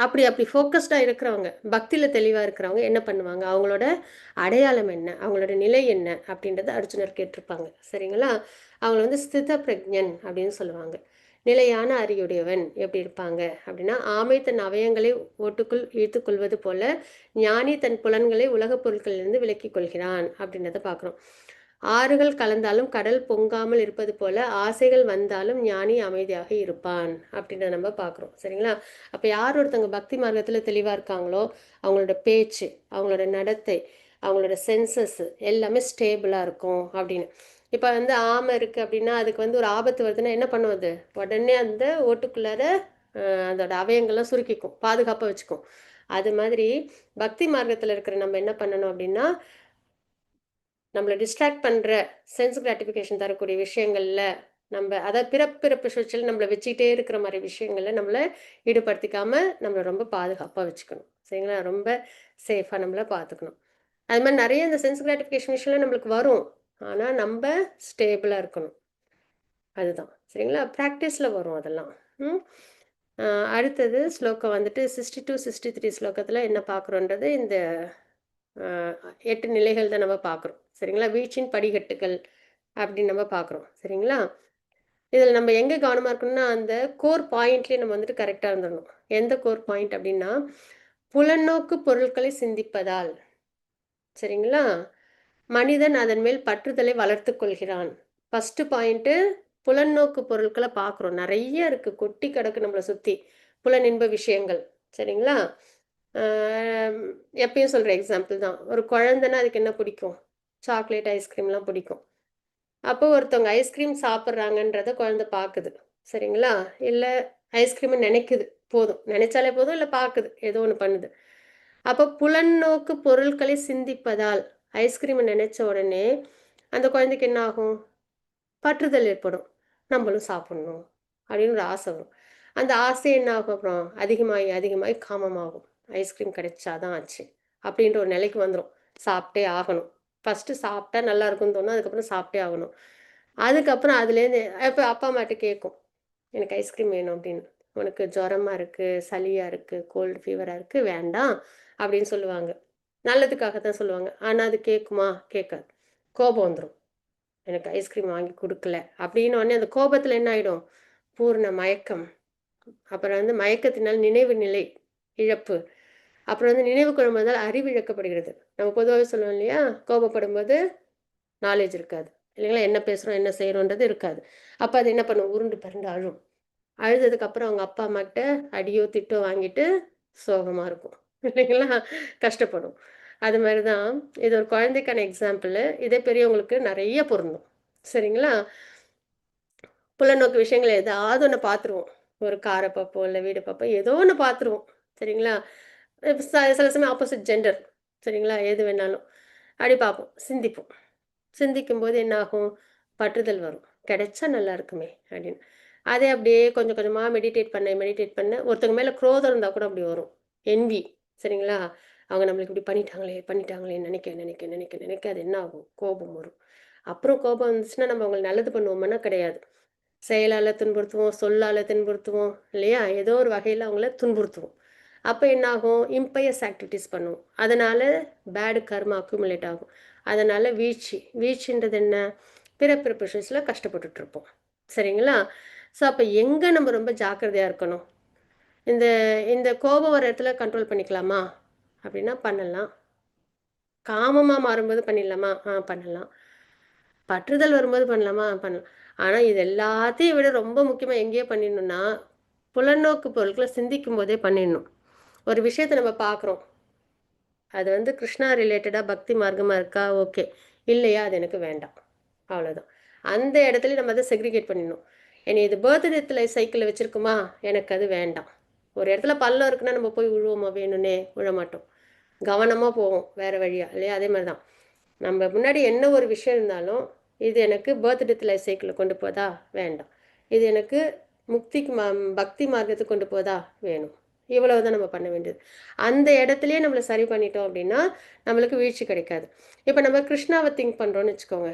அப்படி ஃபோக்கஸ்டாக இருக்கிறவங்க, பக்தியில் தெளிவாக இருக்கிறவங்க என்ன பண்ணுவாங்க, அவங்களோட அடையாளம் என்ன, அவங்களோட நிலை என்ன அப்படின்றத அர்ஜுனர் கேட்டிருப்பாங்க. சரிங்களா. அவங்கள வந்து ஸ்தித பிரஜன் அப்படின்னு சொல்லுவாங்க. நிலையான அறிவுடையவன் எப்படி இருப்பாங்க அப்படின்னா, ஆமை தன் அவயங்களை ஓட்டுக்குள் இழுத்து கொள்வது போல ஞானி தன் புலன்களை உலகப் பொருட்களிலிருந்து விலக்கிக் கொள்கிறான் அப்படின்றத பார்க்குறோம். ஆறுகள் கலந்தாலும் கடல் பொங்காமல் இருப்பது போல ஆசைகள் வந்தாலும் ஞானி அமைதியாக இருப்பான் அப்படின்றத நம்ம பார்க்குறோம். சரிங்களா. அப்போ யார் ஒருத்தவங்க பக்தி மார்க்கத்தில் தெளிவாக இருக்காங்களோ அவங்களோட பேச்சு, அவங்களோட நடத்தை, அவங்களோட சென்சஸ் எல்லாமே ஸ்டேபிளாக இருக்கும் அப்படின்னு. இப்போ வந்து ஆமை இருக்குது அப்படின்னா அதுக்கு வந்து ஒரு ஆபத்து வருதுன்னா என்ன பண்ணுவது, உடனே அந்த ஓட்டுக்குள்ளார அதோட அவயங்கள்லாம் சுருக்கிக்கும், பாதுகாப்பாக வச்சுக்கும். அது மாதிரி பக்தி மார்க்கத்தில் இருக்கிற நம்ம என்ன பண்ணணும் அப்படின்னா, நம்மளை டிஸ்ட்ராக்ட் பண்ணுற சென்ஸ் கிராட்டிஃபிகேஷன் தரக்கூடிய விஷயங்களில் நம்ம, அதாவது பிறப்பிறப்பு சுழற்சியில் நம்மளை வச்சுக்கிட்டே இருக்கிற மாதிரி விஷயங்களில் நம்மளை ஈடுபடுத்திக்காமல் நம்மளை ரொம்ப பாதுகாப்பாக வச்சுக்கணும். சரிங்களா. ரொம்ப சேஃபாக நம்மளை பார்த்துக்கணும். அது மாதிரி நிறைய இந்த சென்ஸ் கிராட்டிஃபிகேஷன் விஷயம்லாம் நம்மளுக்கு வரும், ஆனால் நம்ம ஸ்டேபிளாக இருக்கணும். அதுதான். சரிங்களா. ப்ராக்டிஸில் வரும் அதெல்லாம். அடுத்தது ஸ்லோகம் வந்துட்டு 62, 63 ஸ்லோகத்தில் என்ன பார்க்குறோன்றது இந்த 8 நிலைகள் தான் நம்ம பார்க்குறோம். சரிங்களா. வீழ்ச்சியின் படிக்கட்டுகள் அப்படின்னு நம்ம பார்க்குறோம். சரிங்களா. இதில் நம்ம எங்கே கவனமாக இருக்கணும்னா அந்த கோர் பாயிண்ட்லேயே நம்ம வந்துட்டு கரெக்டாக இருந்துடணும். எந்த கோர் பாயிண்ட் அப்படின்னா புலநோக்கு பொருட்களை சிந்திப்பதால், சரிங்களா, மனிதன் அதன் மேல் பற்றுதலை வளர்த்து கொள்கிறான். ஃபர்ஸ்ட் பாயிண்ட்டு புலநோக்கு பொருட்களை பார்க்குறோம். நிறைய இருக்கு, கொட்டி கிடக்கு நம்மளை சுற்றி புலனின்ப விஷயங்கள். சரிங்களா, எப்பயும் சொல்கிற எக்ஸாம்பிள் தான். ஒரு குழந்தைன்னா அதுக்கு என்ன பிடிக்கும்? சாக்லேட், ஐஸ்கிரீம்லாம் பிடிக்கும். அப்போ ஒருத்தவங்க ஐஸ்கிரீம் சாப்பிட்றாங்கன்றத குழந்தை பார்க்குது. சரிங்களா, இல்லை ஐஸ்கிரீமை நினைக்குது, போதும், நினைச்சாலே போதும், இல்லை பார்க்குது, ஏதோ ஒன்று பண்ணுது. அப்போ புலநோக்கு பொருட்களை சிந்திப்பதால் ஐஸ்கிரீமை நினைச்ச உடனே அந்த குழந்தைக்கு என்ன ஆகும்? பற்றுதல் ஏற்படும். நம்மளும் சாப்பிடணும் அப்படின்னு ஒரு ஆசை வரும். அந்த ஆசை என்ன ஆகும்? அப்புறம் அதிகமாகி அதிகமாகி காமமாகும். ஐஸ்கிரீம் கிடைச்சாதான் ஆச்சு அப்படின்ற ஒரு நிலைக்கு வந்துடும். சாப்பிட்டே ஆகணும். ஃபஸ்ட்டு சாப்பிட்டா நல்லா இருக்கும்னு தோணும், அதுக்கப்புறம் சாப்பிட்டே ஆகணும். அதுக்கப்புறம் அதுலேருந்து இப்போ அப்பா அம்மாட்ட கேட்கும், எனக்கு ஐஸ்கிரீம் வேணும் அப்படின்னு. உனக்கு ஜுரமாக இருக்குது, சளியாக இருக்குது, கோல்டு ஃபீவராக இருக்குது, வேண்டாம் அப்படின்னு சொல்லுவாங்க. நல்லதுக்காக தான் சொல்லுவாங்க. ஆனால் அது கேட்குமா? கேட்காது. கோபம் வந்துடும், எனக்கு ஐஸ்கிரீம் வாங்கி கொடுக்கல அப்படின்னு. உடனே அந்த கோபத்தில் என்ன ஆகிடும்? பூர்ண மயக்கம். அப்புறம் வந்து மயக்கத்தினால் நினைவு நிலை இழப்பு. அப்புறம் வந்து நினைவு கொள்வதால் அறிவு இழக்கப்படுகிறது. நம்ம பொதுவாகவே சொல்லுவோம் இல்லையா, கோபப்படும் போது நாலேஜ் இருக்காது இல்லைங்களா, என்ன பேசுகிறோம் என்ன செய்கிறோன்றது இருக்காது. அப்போ அது என்ன பண்ணும்? உருண்டு பரண்டு அழும். அழுததுக்கப்புறம் அவங்க அப்பா அம்மாக்கிட்ட அடியோ திட்டோ வாங்கிட்டு சோகமாக இருக்கும் இல்லைங்களா, கஷ்டப்படும். அது மாதிரி தான் இது ஒரு குழந்தைக்கான எக்ஸாம்பிள். இதே பெரியவங்களுக்கு நிறைய பொருந்தும். சரிங்களா, புலநோக்கு விஷயங்கள் ஏதாவது ஒன்று பார்த்துருவோம். ஒரு காரை பார்ப்போம், இல்லை வீடு பார்ப்போம், ஏதோ ஒன்று பார்த்துருவோம். சரிங்களா, சில சமயம் ஆப்போசிட் ஜெண்டர், சரிங்களா, எது வேணாலும் அப்படி பார்ப்போம், சிந்திப்போம். சிந்திக்கும் போது என்ன ஆகும்? பற்றுதல் வரும், கிடைச்சா நல்லா இருக்குமே அப்படின்னு. அதே அப்படியே கொஞ்சம் கொஞ்சமாக மெடிடேட் பண்ண ஒருத்தவங்க மேலே குரோதம் இருந்தால் கூட அப்படி வரும், என்வி. சரிங்களா, அவங்க நம்மளுக்கு இப்படி பண்ணிட்டாங்களே நினைக்க நினைக்க நினைக்க நினைக்க அது என்ன ஆகும்? கோபம் வரும். அப்புறம் கோபம் வந்துச்சுன்னா நம்ம அவங்களை நல்லது பண்ணுவோம்னா கிடையாது, செயலால் துன்புறுத்துவோம், சொல்லால் துன்புறுத்துவோம் இல்லையா, ஏதோ ஒரு வகையில் அவங்கள துன்புறுத்துவோம். அப்போ என்ன ஆகும்? இம்பயஸ் ஆக்டிவிட்டீஸ் பண்ணுவோம். அதனால் பேடு கர்மா அக்யூமுலேட் ஆகும். அதனால் வீழ்ச்சின்றது என்ன? பிறப்பிறப்பு விஷயத்தில் கஷ்டப்பட்டுட்ருப்போம். சரிங்களா, ஸோ அப்போ எங்கே நம்ம ரொம்ப ஜாக்கிரதையாக இருக்கணும்? இந்த இந்த கோபம் வர இடத்துல கண்ட்ரோல் பண்ணிக்கலாமா அப்படின்னா பண்ணலாம். காமமாக மாறும்போது பண்ணிடலாமா? பண்ணலாம். பற்றுதல் வரும்போது பண்ணலாமா? பண்ணலாம். ஆனால் இது எல்லாத்தையும் விட ரொம்ப முக்கியமாக எங்கேயோ பண்ணிடணும்னா புலநோக்கு பொருட்களை சிந்திக்கும் போதே பண்ணிடணும். ஒரு விஷயத்தை நம்ம பார்க்குறோம், அது வந்து கிருஷ்ணா ரிலேட்டடாக பக்தி மார்க்கமாக இருக்கா? ஓகே. இல்லையா? அது எனக்கு வேண்டாம், அவ்வளோதான். அந்த இடத்துல நம்ம அதை செக்ரிகேட் பண்ணிடணும். என்னை இது பர்த்டே சைக்கிளில் வச்சுருக்குமா? எனக்கு அது வேண்டாம். ஒரு இடத்துல பள்ளம் இருக்குன்னா நம்ம போய் விழுவோமா? வேணும்னே விழ மாட்டோம், கவனமாக போவோம் வேறு வழியாக இல்லையா. அதே மாதிரி தான் நம்ம முன்னாடி என்ன ஒரு விஷயம் இருந்தாலும், இது எனக்கு பர்த்டே சைக்கிளில் கொண்டு போதா? வேண்டாம். இது எனக்கு முக்திக்கு பக்தி மார்க்கத்துக்கு கொண்டு போதா? வேணும். இவ்வளவு தான் நம்ம பண்ண வேண்டியது. அந்த இடத்துலயே நம்மளை சரி பண்ணிட்டோம் அப்படின்னா நம்மளுக்கு வீழ்ச்சி கிடைக்காது. இப்போ நம்ம கிருஷ்ணாவை திங்க் பண்ணுறோன்னு வச்சுக்கோங்க,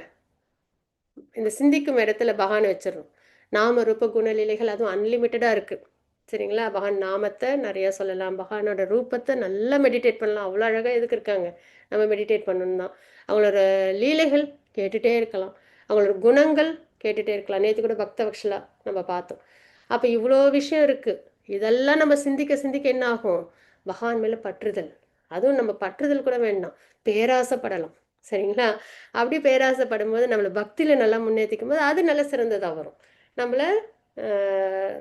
இந்த சிந்திக்கும் இடத்துல பகவானை வச்சிடறோம். நாம ரூப குணலீலைகள் அதுவும் அன்லிமிட்டடாக இருக்குது. சரிங்களா, பகவான் நாமத்தை நிறையா சொல்லலாம், பகவானோட ரூபத்தை நல்லா மெடிடேட் பண்ணலாம். அவ்வளோ அழகாக எதுக்கு இருக்காங்க? நம்ம மெடிடேட் பண்ணணும் தான். அவங்களோட லீலைகள் கேட்டுகிட்டே இருக்கலாம், அவங்களோட குணங்கள் கேட்டுகிட்டே இருக்கலாம். நேற்று கூட பக்த வக்ஷலா நம்ம பார்த்தோம். அப்போ இவ்வளோ விஷயம் இருக்குது. இதெல்லாம் நம்ம சிந்திக்க சிந்திக்க என்ன ஆகும்? பகவான் மேலே பற்றுதல். அதுவும் நம்ம பற்றுதல் கூட வேண்டாம், பேராசைப்படலாம். சரிங்களா, அப்படி பேராசைப்படும் போது நம்மளை பக்தியில் நல்லா முன்னேற்றிக்கும் போது அது நல்ல சிறந்ததாக வரும், நம்மளை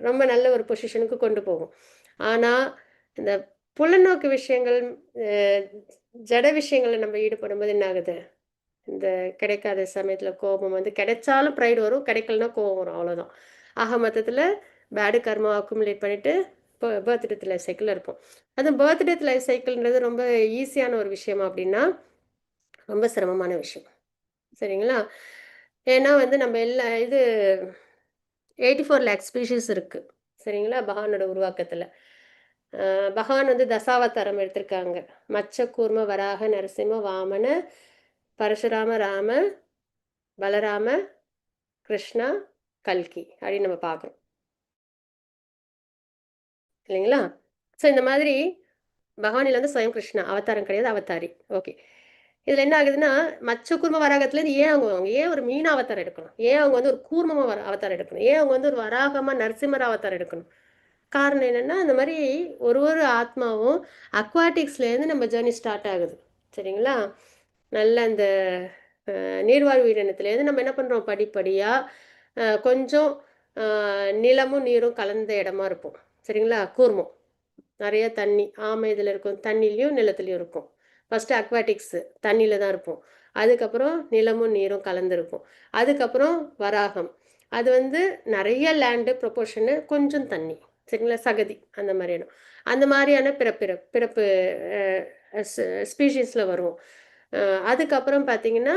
ரொம்ப நல்ல ஒரு பொசிஷனுக்கு கொண்டு போகும். ஆனால் இந்த புலநோக்கு விஷயங்கள், ஜட விஷயங்களில் நம்ம ஈடுபடும்போது என்ன ஆகுது? இந்த கிடைக்காத சமயத்தில் கோபம் வந்து, கிடைச்சாலும் ப்ரைடு வரும், கிடைக்கலனா கோபம் வரும், அவ்வளோதான். ஆக மொத்தத்தில் பேடு கர்மா அக்குமுலேட் பண்ணிவிட்டு இப்போ பர்த்டே லைஃப் சைக்கிளில் இருப்போம். அதுவும் பர்த்டே லைஃப் சைக்கிள்ன்றது ரொம்ப ஈஸியான ஒரு விஷயமா அப்படின்னா ரொம்ப சிரமமான விஷயம். சரிங்களா, ஏன்னா வந்து நம்ம எல்லா இது 84 லேக் ஸ்பீஷீஸ் இருக்குது. சரிங்களா, பகவானோட உருவாக்கத்தில் பகவான் வந்து தசாவதாரம் எடுத்திருக்காங்க. மச்ச கூர்ம வராக நரசிம்ம வாமன பரசுராம ராம பலராம கிருஷ்ணா கல்கி அப்படின்னு நம்ம பார்க்குறோம் இல்லைங்களா. ஸோ இந்த மாதிரி பகவானில் வந்து ஸ்வயம் கிருஷ்ணா அவதாரம் கிடையாது, அவதாரி. ஓகே, இதில் என்ன ஆகுதுன்னா மச்ச கூர்ம வராகத்துலேருந்து ஏன் அவங்க ஏன் ஒரு மீன அவதாரம் எடுக்கணும், ஏன் அவங்க வந்து ஒரு கூர்மமாக அவதாரம் எடுக்கணும், ஏன் அவங்க வந்து ஒரு வராகமாக நரசிம்மர் அவதாரம் எடுக்கணும்? காரணம் என்னென்னா அந்த மாதிரி ஒரு ஒரு ஆத்மாவும் அக்வாட்டிக்ஸ்லேருந்து நம்ம ஜேர்னி ஸ்டார்ட் ஆகுது. சரிங்களா? நல்ல அந்த நீர்வாழ் உயிரினத்துலேருந்து நம்ம என்ன பண்ணுறோம், படிப்படியாக கொஞ்சம் நிலமும் நீரும் கலந்த இடமா இருப்போம். சரிங்களா? கூர்மம் நிறைய தண்ணி, ஆமை இதில் இருக்கும், தண்ணிலையும் நிலத்துலையும் இருக்கும். ஃபஸ்ட்டு அக்வாட்டிக்ஸு தண்ணியில் தான் இருப்போம். அதுக்கப்புறம் நிலமும் நீரும் கலந்துருக்கும். அதுக்கப்புறம் வராகம், அது வந்து நிறைய லேண்டு ப்ரொபோர்ஷனு, கொஞ்சம் தண்ணி. சரிங்களா? சகதி அந்த மாதிரி இடம். அந்த மாதிரியான பிறப்பு ஸ்பீஷீஸில் வருவோம். அதுக்கப்புறம் பார்த்தீங்கன்னா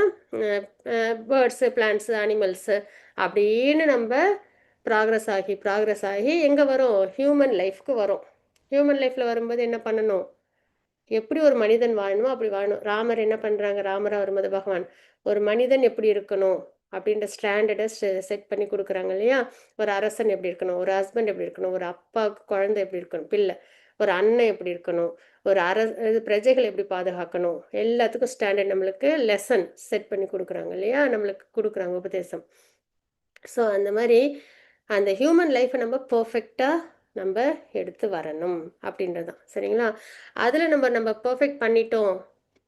பேர்ட்ஸு, பிளான்ட்ஸு, அனிமல்ஸு அப்படின்னு நம்ம ப்ராக்ரஸ் ஆகி எங்கே வரும், ஹியூமன் லைஃப்க்கு வரும். ஹியூமன் லைஃப்பில் வரும்போது என்ன பண்ணணும், எப்படி ஒரு மனிதன் வாழணுமோ அப்படி வாழணும். ராமர் என்ன பண்ணுறாங்க, ராமராக வரும்போது பகவான் ஒரு மனிதன் எப்படி இருக்கணும் அப்படின்ற ஸ்டாண்டர்டை செட் பண்ணி கொடுக்குறாங்க இல்லையா? ஒரு அரசன் எப்படி இருக்கணும், ஒரு ஹஸ்பண்ட் எப்படி இருக்கணும், ஒரு அப்பாவுக்கு குழந்தை எப்படி இருக்கணும், பிள்ளை, ஒரு அண்ணன் எப்படி இருக்கணும், ஒரு பிரஜைகள் எப்படி பாதுகாக்கணும், எல்லாத்துக்கும் ஸ்டாண்டர்ட் நம்மளுக்கு லெசன் செட் பண்ணி கொடுக்குறாங்க இல்லையா? நம்மளுக்கு கொடுக்குறாங்க உபதேசம். ஸோ அந்த மாதிரி அந்த ஹியூமன் லைஃப்பை நம்ம பர்ஃபெக்டாக நம்ம எடுத்து வரணும் அப்படின்றது தான். சரிங்களா? அதில் நம்ம பர்ஃபெக்ட் பண்ணிட்டோம்,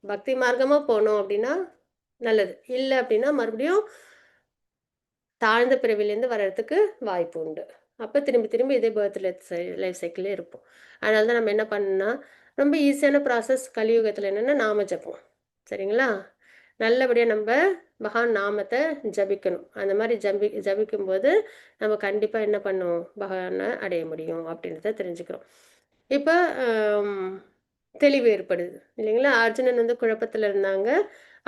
பக்தி மார்க்கமாக போனோம் அப்படின்னா நல்லது. இல்லை அப்படின்னா மறுபடியும் தாழ்ந்த பிறவிலேருந்து வர்றதுக்கு வாய்ப்பு உண்டு. அப்போ திரும்பி இதே பர்த் லைஃப் சைக்கிளே இருப்போம். அதனால தான் நம்ம என்ன பண்ணணும்னா ரொம்ப ஈஸியான ப்ராசஸ் கலியுகத்தில் என்னென்னா நாம ஜபம். சரிங்களா? நல்லபடியாக நம்ம பகவான் நாமத்தை ஜபிக்கணும். அந்த மாதிரி ஜபிக்கும்போது நம்ம கண்டிப்பாக என்ன பண்ணுவோம், பகவானை அடைய முடியும் அப்படின்றத தெரிஞ்சுக்கிறோம். இப்போ தெளிவு ஏற்படுது இல்லைங்களா? அர்ஜுனன் வந்து குழப்பத்தில் இருந்தாங்க.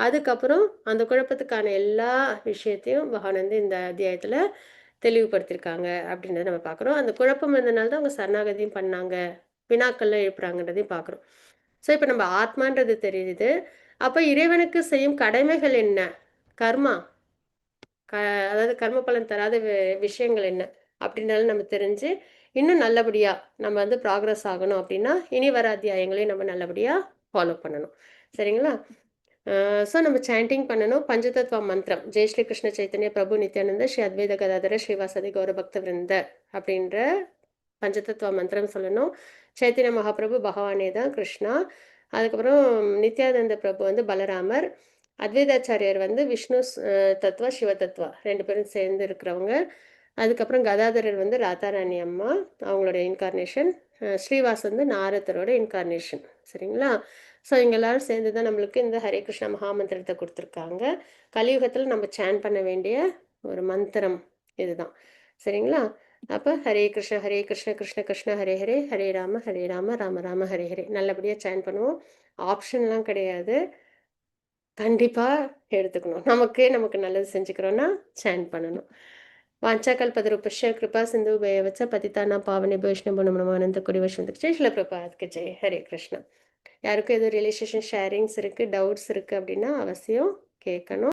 அதுக்கப்புறம் அந்த குழப்பத்துக்கான எல்லா விஷயத்தையும் பகவான் வந்து இந்த அத்தியாயத்தில் தெளிவுபடுத்தியிருக்காங்க அப்படின்றத நம்ம பார்க்குறோம். அந்த குழப்பம் இருந்தனால தான் அவங்க சரணாகதியும் பண்ணாங்க, வினாக்கள்லாம் எழுப்புறாங்கன்றதையும் பார்க்குறோம். ஸோ இப்போ நம்ம ஆத்மான்றது தெரியுது. அப்போ இறைவனுக்கு செய்யும் கடமைகள் என்ன, கர்மா, அதாவது கர்ம பலன் தராத விஷயங்கள் என்ன அப்படின்னாலும் நம்ம தெரிஞ்சு இன்னும் நல்லபடியாக நம்ம வந்து ப்ராக்ரஸ் ஆகணும் அப்படின்னா இனி வர அத்தியாயங்களையும் நம்ம நல்லபடியாக ஃபாலோ பண்ணணும். சரிங்களா? ஸோ நம்ம சாண்டிங் பண்ணணும். பஞ்சதத்வ மந்திரம், ஜெய் ஸ்ரீ கிருஷ்ண சைத்தன்ய பிரபு நித்யானந்த ஸ்ரீ அத்வைத கதாதர ஸ்ரீவாசதி கௌர பக்த விருந்த அப்படின்ற பஞ்சதத்வ மந்திரம் சொல்லணும். சைத்தன்ய மகாபிரபு பகவானே தான் கிருஷ்ணா. அதுக்கப்புறம் நித்யானந்த பிரபு வந்து பலராமர், அத்வைதாச்சாரியர் வந்து விஷ்ணு தத்துவா, சிவ தத்துவா 2 பேரும் சேர்ந்து இருக்கிறவங்க. அதுக்கப்புறம் கதாதரர் வந்து ராதாராணி அம்மா, அவங்களோட இன்கார்னேஷன். ஸ்ரீவாஸ் வந்து நாரதரோட இன்கார்னேஷன். சரிங்களா? ஸோ இவங்க எல்லாரும் சேர்ந்து தான் நம்மளுக்கு இந்த ஹரே கிருஷ்ணா மகாமந்திரத்தை கொடுத்துருக்காங்க. கலியுகத்தில் நம்ம சேன் பண்ண வேண்டிய ஒரு மந்திரம் இதுதான். சரிங்களா? அப்போ ஹரே கிருஷ்ண கிருஷ்ண கிருஷ்ண ஹரே ஹரே, ஹரே ராம ராம ராம ஹரே ஹரே நல்லபடியாக சேன் பண்ணுவோம். ஆப்ஷன்லாம் கிடையாது, கண்டிப்பாக எடுத்துக்கணும். நமக்கு நல்லது செஞ்சுக்கிறோன்னா சேன் பண்ணணும். வாஞ்சாகல்பதருபஸ்ய கிருபா சிந்து பயவச்ச பதிதானா பாவனே வைஷ்ணவ நமோ அனந்த கொடி வைஷ்ணவத்துக்கு ஜெய் ஸ்ரீல பிரபாத்க்கு ஜெய். ஹரே கிருஷ்ணா. யாருக்கும் எதுவும் ரிலேஷன் ஷேரிங்ஸ் இருக்குது, டவுட்ஸ் இருக்குது அப்படின்னா அவசியம் கேட்கணும்.